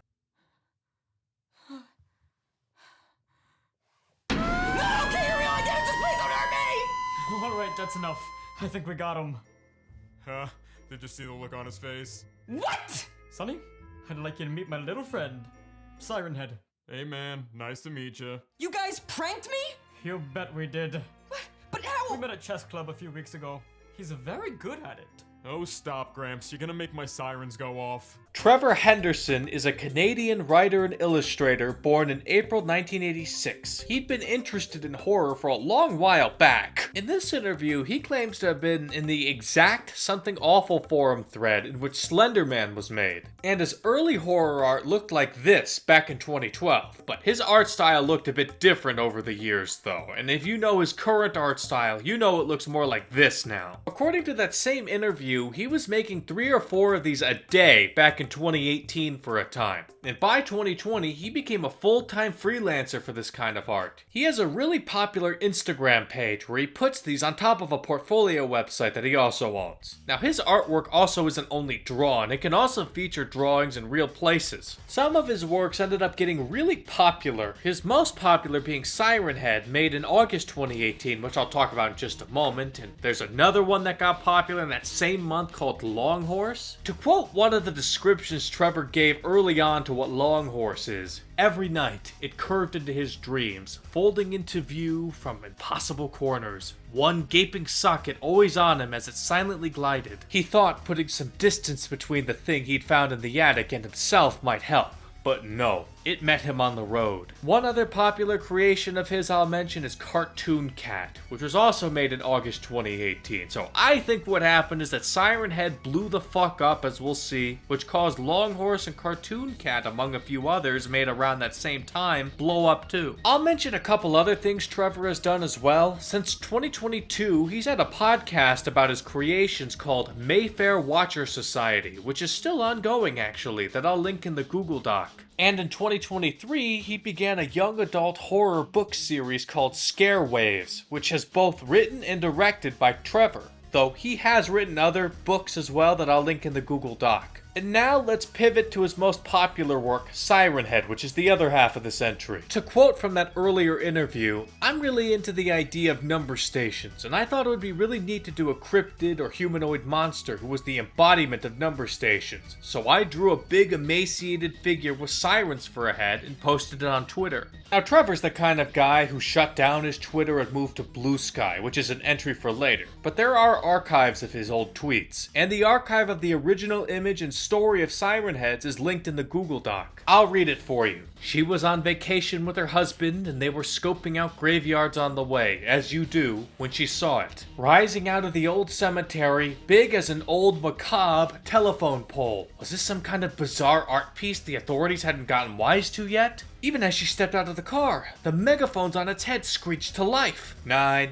Alright, that's enough. I think we got him. Huh? Did you see the look on his face? What? Sonny, I'd like you to meet my little friend, Siren Head. Hey man, nice to meet you. You guys pranked me? You bet we did. What? But how? We met at chess club a few weeks ago. He's very good at it. Oh, stop, Gramps. You're gonna make my sirens go off. Trevor Henderson is a Canadian writer and illustrator born in April 1986. He'd been interested in horror for a long while back. In this interview, he claims to have been in the exact Something Awful forum thread in which Slender Man was made. And his early horror art looked like this back in 2012, but his art style looked a bit different over the years though, and if you know his current art style, you know it looks more like this now. According to that same interview, he was making 3 or 4 of these a day back in 2018 for a time, and by 2020 he became a full-time freelancer for this kind of art. He has a really popular Instagram page where he puts these on top of a portfolio website that he also owns. Now his artwork also isn't only drawn, it can also feature drawings in real places. Some of his works ended up getting really popular, his most popular being Siren Head, made in August 2018, which I'll talk about in just a moment, and there's another one that got popular in that same month called Long Horse. To quote one of the descriptions Trevor gave early on to what Long Horse is, every night it curved into his dreams, folding into view from impossible corners, one gaping socket always on him as it silently glided. He thought putting some distance between the thing he'd found in the attic and himself might help, but no. It met him on the road. One other popular creation of his I'll mention is Cartoon Cat, which was also made in August 2018. So I think what happened is that Siren Head blew the fuck up, as we'll see, which caused Long Horse and Cartoon Cat, among a few others made around that same time, blow up too. I'll mention a couple other things Trevor has done as well. Since 2022, he's had a podcast about his creations called Mayfair Watcher Society, which is still ongoing actually, that I'll link in the Google Doc. And in 2023, he began a young adult horror book series called Scare Waves, which has both written and directed by Trevor, though he has written other books as well that I'll link in the Google Doc. And now let's pivot to his most popular work, Siren Head, which is the other half of this entry. To quote from that earlier interview, I'm really into the idea of number stations, and I thought it would be really neat to do a cryptid or humanoid monster who was the embodiment of number stations. So I drew a big emaciated figure with sirens for a head and posted it on Twitter. Now Trevor's the kind of guy who shut down his Twitter and moved to Blue Sky, which is an entry for later. But there are archives of his old tweets, and the archive of the original image and story of Siren Heads is linked in the Google Doc. I'll read it for you. She was on vacation with her husband and they were scoping out graveyards on the way, as you do, when she saw it. Rising out of the old cemetery, big as an old macabre telephone pole. Was this some kind of bizarre art piece the authorities hadn't gotten wise to yet? Even as she stepped out of the car, the megaphones on its head screeched to life. 9,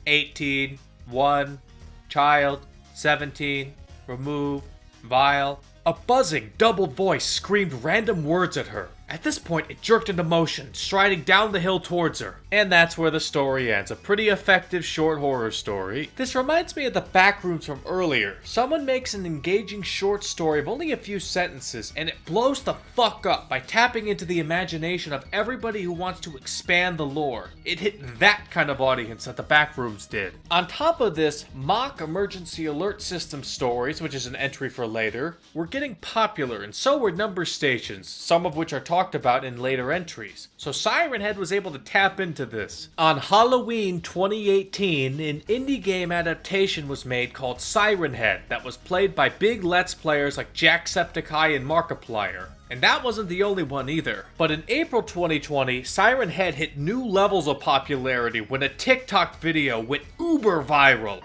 18, 1, child, 17, remove, vial. A buzzing, double voice screamed random words at her. At this point, it jerked into motion, striding down the hill towards her. And that's where the story ends. A pretty effective short horror story. This reminds me of the Backrooms from earlier. Someone makes an engaging short story of only a few sentences, and it blows the fuck up by tapping into the imagination of everybody who wants to expand the lore. It hit that kind of audience that the Backrooms did. On top of this, mock emergency alert system stories, which is an entry for later, were getting popular, and so were number stations, some of which are talked about in later entries. So Siren Head was able to tap into this. On Halloween 2018, an indie game adaptation was made called Siren Head that was played by big Let's Players like Jacksepticeye and Markiplier. And that wasn't the only one either. But in April 2020, Siren Head hit new levels of popularity when a TikTok video went uber viral.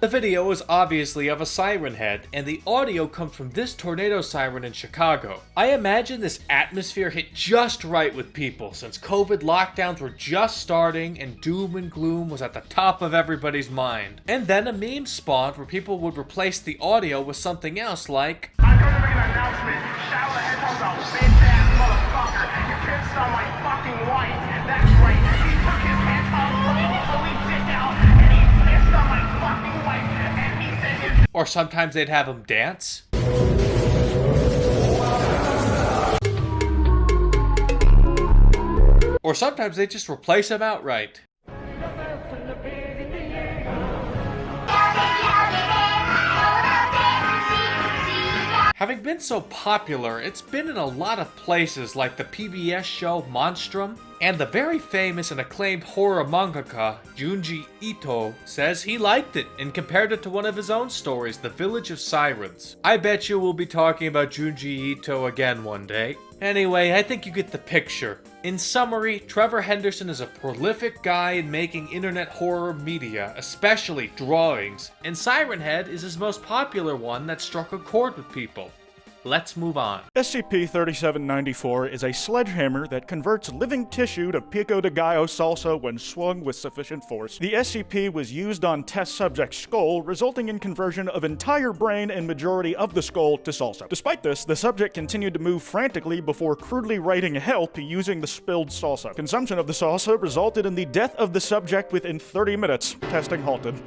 The video is obviously of a siren head, and the audio comes from this tornado siren in Chicago. I imagine this atmosphere hit just right with people, since COVID lockdowns were just starting and doom and gloom was at the top of everybody's mind. And then a meme spawned where people would replace the audio with something else like, I'm going to make an announcement. Shout the headphones out, bitch-ass motherfucker. You pissed on my fucking wife. That's right. He took his headphones from me, fully dick out, and he pissed on my fucking wife, and he said his... Or sometimes they'd have him dance. Or sometimes they just replace him outright. Having been so popular, it's been in a lot of places like the PBS show Monstrum, and the very famous and acclaimed horror mangaka Junji Ito says he liked it and compared it to one of his own stories, The Village of Sirens. I bet you we'll be talking about Junji Ito again one day. Anyway, I think you get the picture. In summary, Trevor Henderson is a prolific guy in making internet horror media, especially drawings, and Siren Head is his most popular one that struck a chord with people. Let's move on. SCP-3794 is a sledgehammer that converts living tissue to pico de gallo salsa when swung with sufficient force. The SCP was used on test subject's skull, resulting in conversion of entire brain and majority of the skull to salsa. Despite this, the subject continued to move frantically before crudely writing help using the spilled salsa. Consumption of the salsa resulted in the death of the subject within 30 minutes. Testing halted.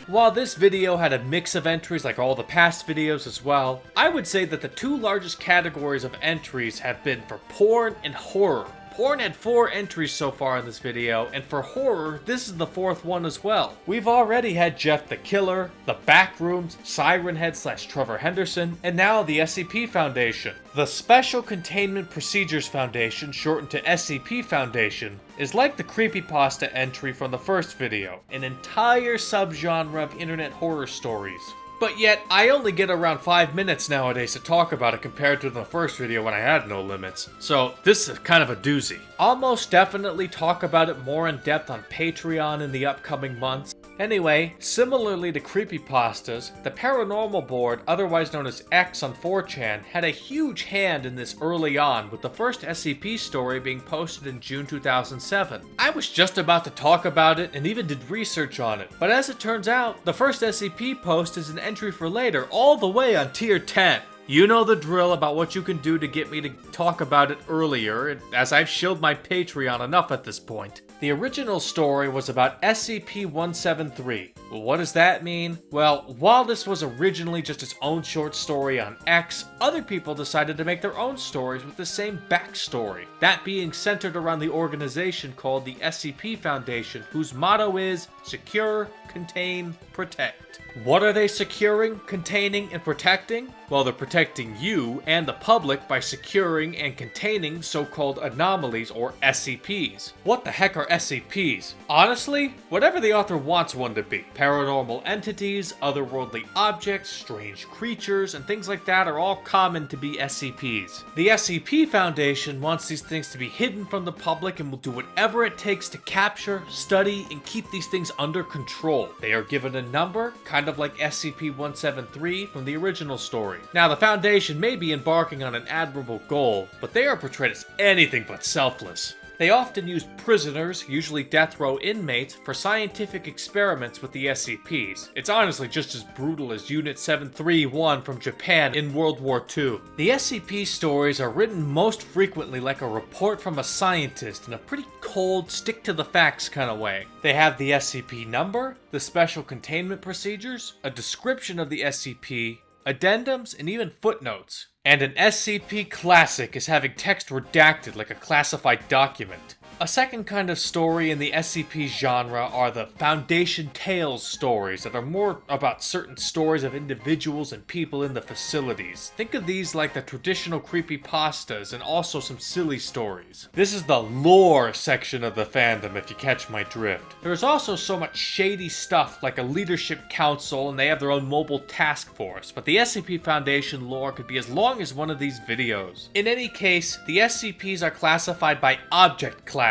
While this video had a mix of entries like all the past videos as well, I would say that the two largest categories of entries have been for porn and horror. Porn had 4 entries so far in this video, and for horror, this is the 4th one as well. We've already had Jeff the Killer, the Backrooms, Siren Head / Trevor Henderson, and now the SCP Foundation. The Special Containment Procedures Foundation, shortened to SCP Foundation, is like the creepypasta entry from the first video, an entire subgenre of internet horror stories. But yet, I only get around 5 minutes nowadays to talk about it compared to the first video when I had no limits. So this is kind of a doozy. I'll most definitely talk about it more in depth on Patreon in the upcoming months. Anyway, similarly to creepypastas, the Paranormal Board, otherwise known as X on 4chan, had a huge hand in this early on, with the first SCP story being posted in June 2007. I was just about to talk about it and even did research on it, but as it turns out, the first SCP post is an entry for later, all the way on tier 10. You know the drill about what you can do to get me to talk about it earlier, as I've shilled my Patreon enough at this point. The original story was about SCP-173. Well, what does that mean? Well, while this was originally just its own short story on X, other people decided to make their own stories with the same backstory, that being centered around the organization called the SCP Foundation, whose motto is Secure, Contain, Protect. What are they securing, containing, and protecting? Well, they're protecting you and the public by securing and containing so-called anomalies, or SCPs. What the heck are SCPs? Honestly, whatever the author wants one to be. Paranormal entities, otherworldly objects, strange creatures, and things like that are all common to be SCPs. The SCP Foundation wants these things to be hidden from the public and will do whatever it takes to capture, study, and keep these things under control. They are given a number, kind of like SCP-173 from the original story. Now, the Foundation may be embarking on an admirable goal, but they are portrayed as anything but selfless. They often use prisoners, usually death row inmates, for scientific experiments with the SCPs. It's honestly just as brutal as Unit 731 from Japan in World War II. The SCP stories are written most frequently like a report from a scientist in a pretty cold, stick-to-the-facts kind of way. They have the SCP number, the special containment procedures, a description of the SCP, addendums, and even footnotes. And an SCP classic is having text redacted like a classified document. A second kind of story in the SCP genre are the Foundation Tales stories that are more about certain stories of individuals and people in the facilities. Think of these like the traditional creepypastas and also some silly stories. This is the lore section of the fandom, if you catch my drift. There's also so much shady stuff like a leadership council, and they have their own mobile task force, but the SCP Foundation lore could be as long as one of these videos. In any case, the SCPs are classified by object classes.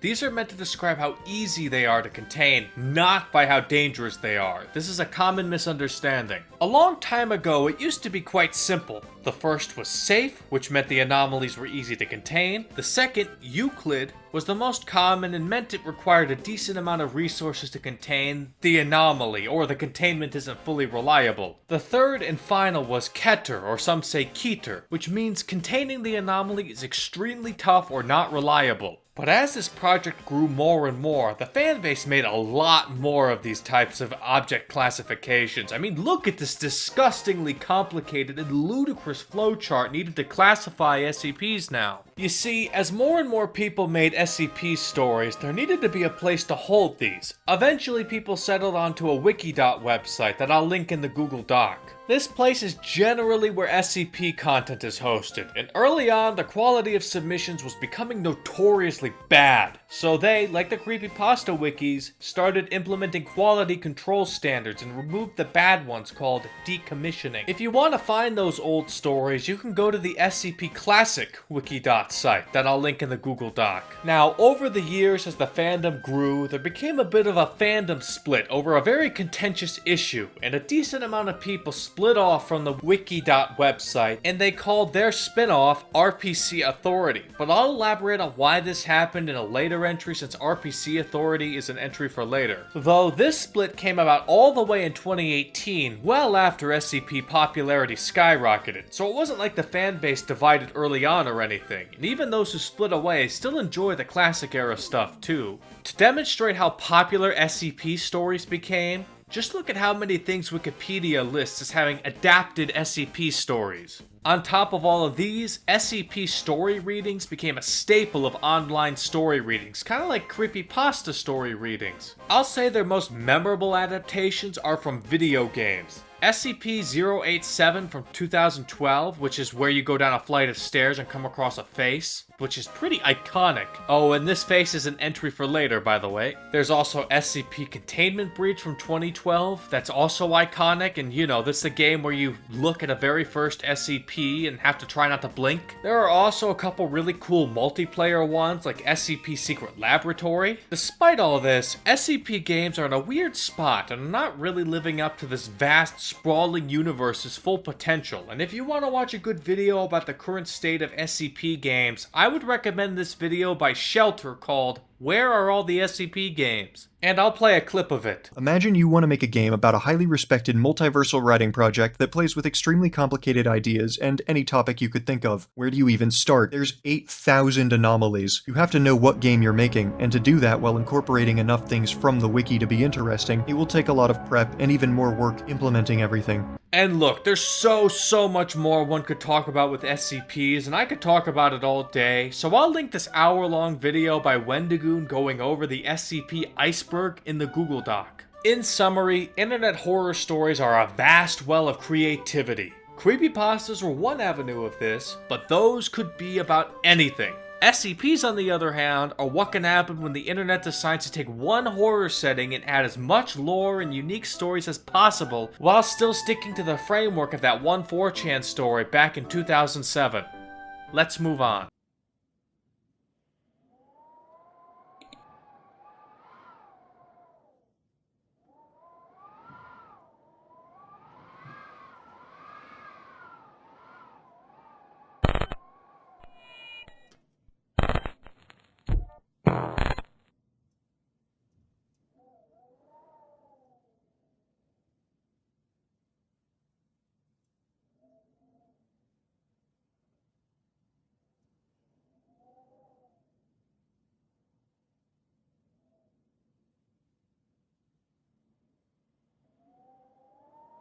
These are meant to describe how easy they are to contain, not by how dangerous they are. This is a common misunderstanding. A long time ago, it used to be quite simple. The first was safe, which meant the anomalies were easy to contain. The second, Euclid, was the most common and meant it required a decent amount of resources to contain the anomaly, or the containment isn't fully reliable. The third and final was Keter, or some say Keter, which means containing the anomaly is extremely tough or not reliable. But as this project grew more and more, the fanbase made a lot more of these types of object classifications. I mean, look at this disgustingly complicated and ludicrous flowchart needed to classify SCPs now. You see, as more and more people made SCP stories, there needed to be a place to hold these. Eventually, people settled onto a Wiki.dot website that I'll link in the Google Doc. This place is generally where SCP content is hosted, and early on, the quality of submissions was becoming notoriously bad. So they, like the creepypasta wikis, started implementing quality control standards and removed the bad ones called decommissioning. If you want to find those old stories, you can go to the SCP Classic Wiki.dot site that I'll link in the Google Doc. Now, over the years as the fandom grew, there became a bit of a fandom split over a very contentious issue, and a decent amount of people split off from the Wiki.dot website, and they called their spin-off RPC Authority. But I'll elaborate on why this happened in a later entry, since RPC Authority is an entry for later. Though this split came about all the way in 2018, well after SCP popularity skyrocketed, so it wasn't like the fanbase divided early on or anything, and even those who split away still enjoy the classic era stuff too. To demonstrate how popular SCP stories became, just look at how many things Wikipedia lists as having adapted SCP stories. On top of all of these, SCP story readings became a staple of online story readings, kind of like creepypasta story readings. I'll say their most memorable adaptations are from video games. SCP-087 from 2012, which is where you go down a flight of stairs and come across a face, which is pretty iconic. Oh, and this face is an entry for later, by the way. There's also SCP Containment Breach from 2012, that's also iconic, and you know, this is a game where you look at a very first SCP and have to try not to blink. There are also a couple really cool multiplayer ones, like SCP Secret Laboratory. Despite all this, SCP games are in a weird spot and are not really living up to this vast, sprawling universe's full potential, and if you want to watch a good video about the current state of SCP games, I would recommend this video by Shelter called Where Are All the SCP Games? And I'll play a clip of it. Imagine you want to make a game about a highly respected multiversal writing project that plays with extremely complicated ideas and any topic you could think of. Where do you even start? There's 8,000 anomalies. You have to know what game you're making, and to do that while incorporating enough things from the wiki to be interesting, it will take a lot of prep and even more work implementing everything. And look, there's so much more one could talk about with SCPs, and I could talk about it all day, so I'll link this hour-long video by Wendigoon going over the SCP Iceberg in the Google Doc. In summary, internet horror stories are a vast well of creativity. Creepypastas were one avenue of this, but those could be about anything. SCPs, on the other hand, are what can happen when the internet decides to take one horror setting and add as much lore and unique stories as possible, while still sticking to the framework of that one 4chan story back in 2007. Let's move on.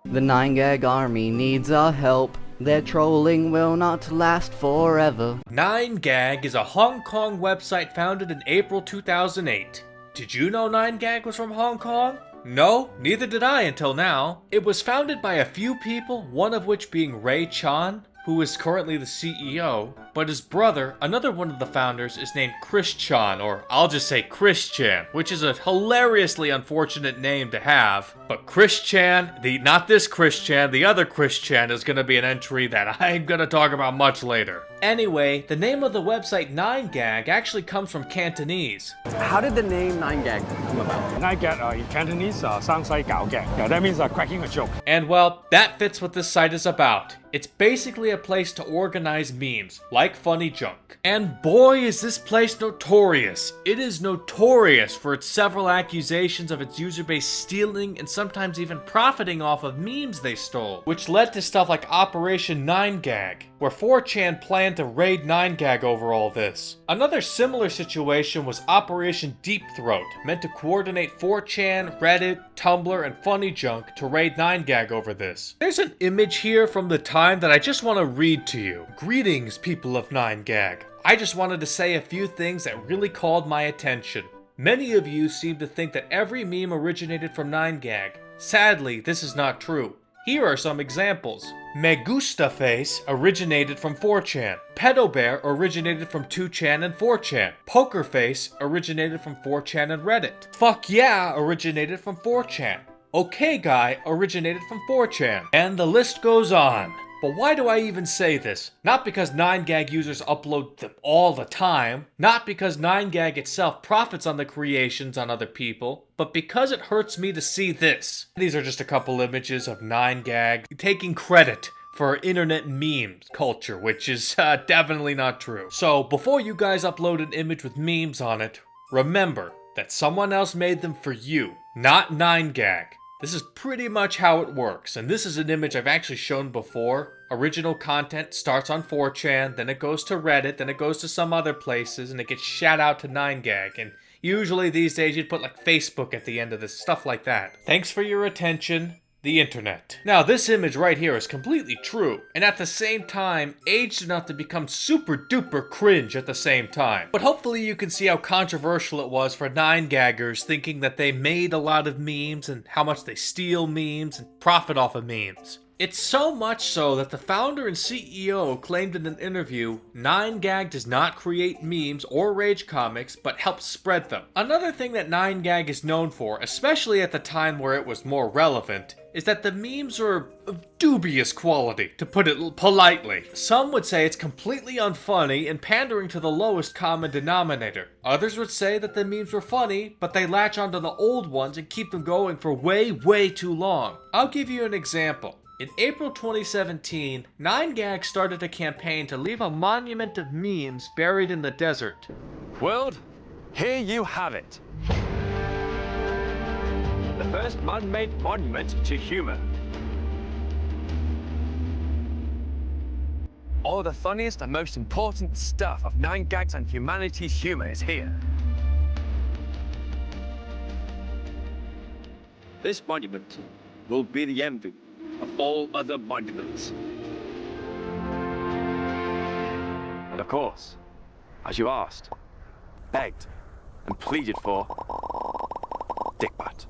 The 9gag army needs our help. Their trolling will not last forever. 9gag is a Hong Kong website founded in April 2008. Did you know 9gag was from Hong Kong? No, neither did I until now. It was founded by a few people, one of which being Ray Chan, who is currently the CEO, but his brother, another one of the founders, is named Christian, or I'll just say Christian, which is a hilariously unfortunate name to have. But Christian, not this Christian, the other Christian, is gonna be an entry that I'm gonna talk about much later. Anyway, the name of the website 9gag actually comes from Cantonese. How did the name 9gag come about? 9gag in Cantonese sounds like 搞gag. Yeah, that means cracking a joke. And well, that fits what this site is about. It's basically a place to organize memes, like funny junk. And boy is this place notorious. It is notorious for its several accusations of its user base stealing and sometimes even profiting off of memes they stole, which led to stuff like Operation 9gag, where 4chan planned to raid 9gag over all this. Another similar situation was Operation Deep Throat, meant to coordinate 4chan, Reddit, Tumblr, and funny junk to raid 9gag over this. There's an image here from the time that I just want to read to you. Greetings, people of 9gag. I just wanted to say a few things that really called my attention. Many of you seem to think that every meme originated from 9gag. Sadly, this is not true. Here are some examples. Me Gusta Face originated from 4chan. Pedo Bear originated from 2chan and 4chan. Poker Face originated from 4chan and Reddit. Fuck Yeah originated from 4chan. Okay Guy originated from 4chan. And the list goes on. But why do I even say this? Not because 9gag users upload them all the time, not because 9gag itself profits on the creations on other people, but because it hurts me to see this. These are just a couple images of 9gag taking credit for internet meme culture, which is definitely not true. So before you guys upload an image with memes on it, remember that someone else made them for you, not 9gag. This is pretty much how it works, and this is an image I've actually shown before. Original content starts on 4chan, then it goes to Reddit, then it goes to some other places, and it gets shout out to 9gag, and usually these days you'd put like Facebook at the end of this, stuff like that. Thanks for your attention, the internet. Now this image right here is completely true, and at the same time, aged enough to become super duper cringe at the same time. But hopefully you can see how controversial it was for 9gaggers thinking that they made a lot of memes and how much they steal memes and profit off of memes. It's so much so that the founder and CEO claimed in an interview, 9gag does not create memes or rage comics, but helps spread them. Another thing that 9gag is known for, especially at the time where it was more relevant, is that the memes are of dubious quality, to put it politely. Some would say it's completely unfunny and pandering to the lowest common denominator. Others would say that the memes were funny, but they latch onto the old ones and keep them going for way too long. I'll give you an example. In April 2017, 9gag started a campaign to leave a monument of memes buried in the desert. World, here you have it. The first man-made monument to humor. All the funniest and most important stuff of 9gag's and humanity's humor is here. This monument will be the envy of all other monuments. And of course, as you asked, begged, and pleaded for, dickbutt.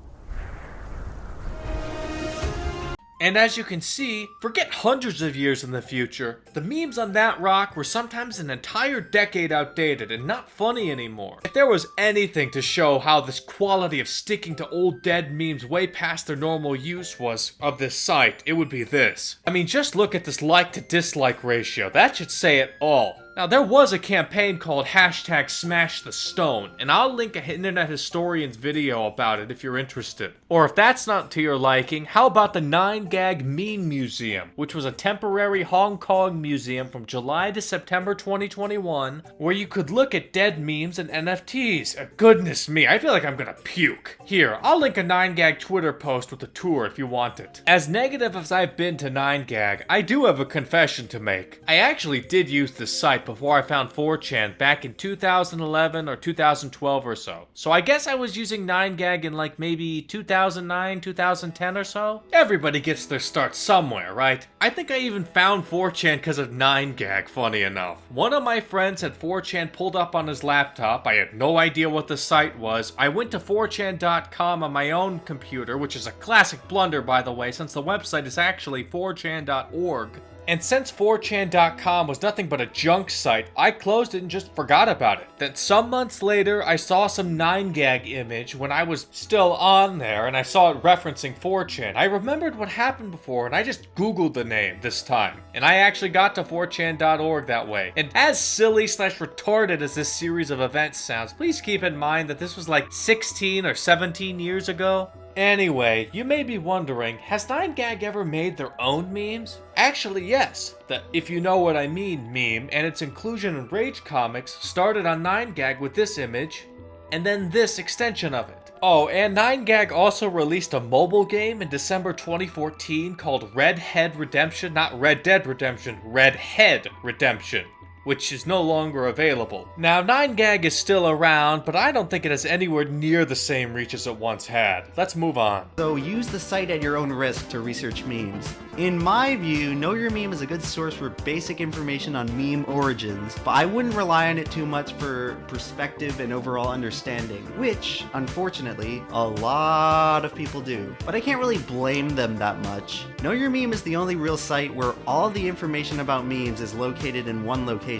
And as you can see, forget hundreds of years in the future, the memes on that rock were sometimes an entire decade outdated and not funny anymore. If there was anything to show how this quality of sticking to old dead memes way past their normal use was of this site, it would be this. I mean, just look at this like to dislike ratio, that should say it all. Now, there was a campaign called #SmashTheStone, and I'll link an internet historian's video about it if you're interested. Or if that's not to your liking, how about the 9gag Meme Museum, which was a temporary Hong Kong museum from July to September 2021, where you could look at dead memes and NFTs. Goodness me, I feel like I'm gonna puke. Here, I'll link a 9gag Twitter post with a tour if you want it. As negative as I've been to 9gag, I do have a confession to make. I actually did use this site before I found 4chan back in 2011 or 2012 or so. So I guess I was using 9gag in like maybe 2009, 2010 or so. Everybody gets their start somewhere, right? I think I even found 4chan because of 9gag, funny enough. One of my friends had 4chan pulled up on his laptop. I had no idea what the site was. I went to 4chan.com on my own computer, which is a classic blunder by the way, since the website is actually 4chan.org. And since 4chan.com was nothing but a junk site, I closed it and just forgot about it. Then some months later, I saw some 9gag image when I was still on there, and I saw it referencing 4chan. I remembered what happened before, and I just googled the name this time. And I actually got to 4chan.org that way. And as silly/retarded as this series of events sounds, please keep in mind that this was like 16 or 17 years ago. Anyway, you may be wondering, has 9gag ever made their own memes? Actually, yes. The If You Know What I Mean meme and its inclusion in Rage Comics started on 9gag with this image, and then this extension of it. Oh, and 9gag also released a mobile game in December 2014 called Red Head Redemption, not Red Dead Redemption, Red Head Redemption, which is no longer available. Now, 9gag is still around, but I don't think it has anywhere near the same reach as it once had. Let's move on. So use the site at your own risk to research memes. In my view, KnowYourMeme is a good source for basic information on meme origins, but I wouldn't rely on it too much for perspective and overall understanding, which, unfortunately, a lot of people do. But I can't really blame them that much. KnowYourMeme is the only real site where all the information about memes is located in one location.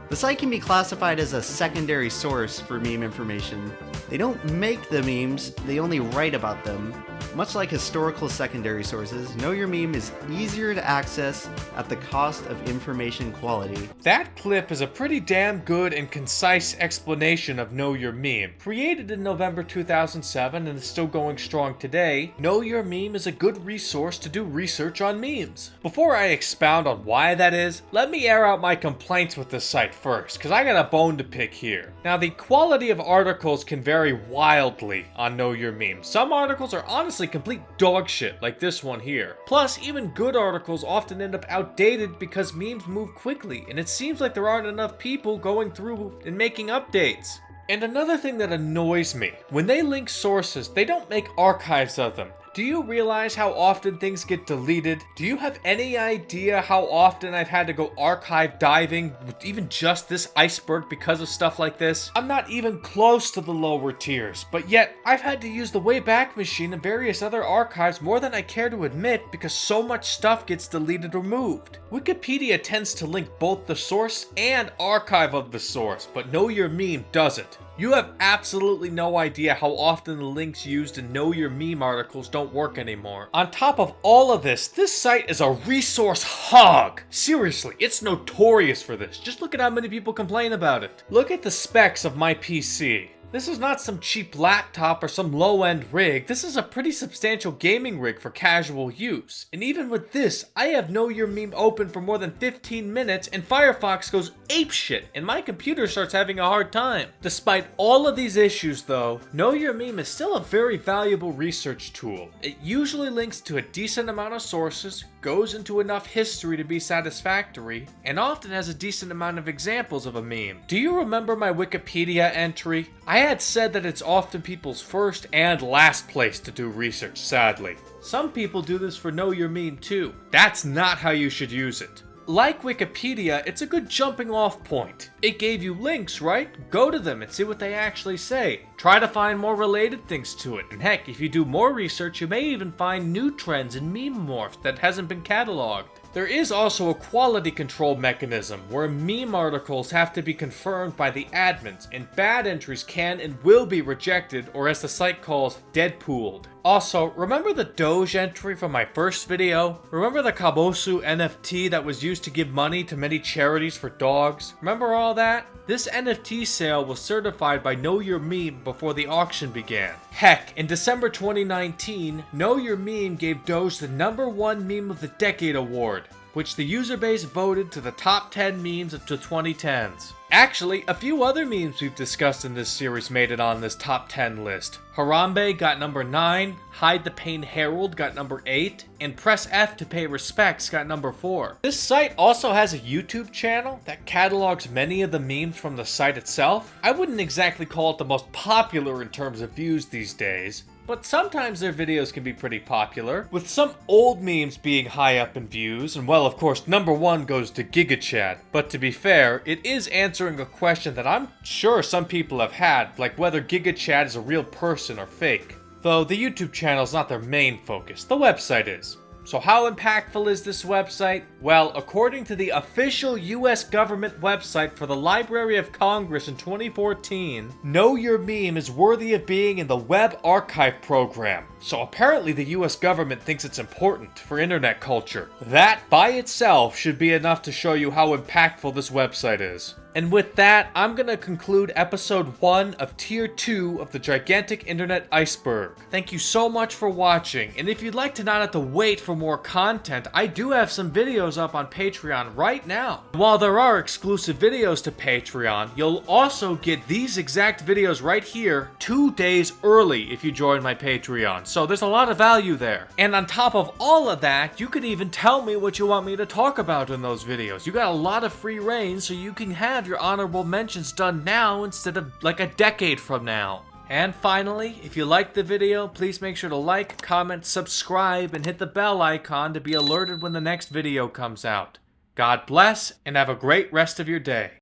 The site can be classified as a secondary source for meme information. They don't make the memes, they only write about them. Much like historical secondary sources, KnowYourMeme is easier to access at the cost of information quality. That clip is a pretty damn good and concise explanation of KnowYourMeme. Created in November 2007 and is still going strong today, KnowYourMeme is a good resource to do research on memes. Before I expound on why that is, let me air out my complaints with this site first, because I got a bone to pick here. Now, the quality of articles can vary wildly on KnowYourMeme. Some articles are honestly complete dog shit, like this one here. Plus, even good articles often end up outdated because memes move quickly, and it seems like there aren't enough people going through and making updates. And another thing that annoys me, when they link sources, they don't make archives of them. Do you realize how often things get deleted? Do you have any idea how often I've had to go archive diving with even just this iceberg because of stuff like this? I'm not even close to the lower tiers, but yet I've had to use the Wayback machine and various other archives more than I care to admit because so much stuff gets deleted or moved. Wikipedia tends to link both the source and archive of the source, but KnowYourMeme doesn't. You have absolutely no idea how often the links used in KnowYourMeme articles don't work anymore. On top of all of this site is a resource hog. Seriously, it's notorious for this. Just look at how many people complain about it. Look at the specs of my PC. This is not some cheap laptop or some low-end rig. This is a pretty substantial gaming rig for casual use. And even with this, I have KnowYourMeme open for more than 15 minutes and Firefox goes apeshit and my computer starts having a hard time. Despite all of these issues though, KnowYourMeme is still a very valuable research tool. It usually links to a decent amount of sources, goes into enough history to be satisfactory, and often has a decent amount of examples of a meme. Do you remember my Wikipedia entry? I had said that it's often people's first and last place to do research, sadly. Some people do this for KnowYourMeme too. That's not how you should use it. Like Wikipedia, it's a good jumping off point. It gave you links, right? Go to them and see what they actually say. Try to find more related things to it. And heck, if you do more research, you may even find new trends in meme morphs that hasn't been cataloged. There is also a quality control mechanism where meme articles have to be confirmed by the admins, and bad entries can and will be rejected, or as the site calls, deadpooled. Also, remember the Doge entry from my first video? Remember the Kabosu NFT that was used to give money to many charities for dogs? Remember all that? This NFT sale was certified by KnowYourMeme before the auction began. Heck, in December 2019, KnowYourMeme gave Doge the #1 Meme of the Decade award, which the user base voted to the top 10 memes of the 2010s. Actually, a few other memes we've discussed in this series made it on this top 10 list. Harambe got number 9, Hide the Pain Herald got number 8, and Press F to Pay Respects got number 4. This site also has a YouTube channel that catalogs many of the memes from the site itself. I wouldn't exactly call it the most popular in terms of views these days, but sometimes their videos can be pretty popular, with some old memes being high up in views, and well, of course, #1 goes to GigaChad. But to be fair, it is answering a question that I'm sure some people have had, like whether GigaChad is a real person or fake. Though the YouTube channel is not their main focus, the website is. So how impactful is this website? Well, according to the official US government website for the Library of Congress in 2014, KnowYourMeme is worthy of being in the Web Archive program. So apparently the US government thinks it's important for internet culture. That by itself should be enough to show you how impactful this website is. And with that, I'm gonna conclude episode 1 of Tier 2 of the gigantic Internet Iceberg. Thank you so much for watching, and if you'd like to not have to wait for more content, I do have some videos up on Patreon right now. While there are exclusive videos to Patreon, you'll also get these exact videos right here 2 days early if you join my Patreon, so there's a lot of value there. And on top of all of that, you can even tell me what you want me to talk about in those videos. You got a lot of free reign, so you can have your honorable mentions done now instead of like a decade from now. And finally, if you liked the video, please make sure to like, comment, subscribe, and hit the bell icon to be alerted when the next video comes out. God bless, and have a great rest of your day.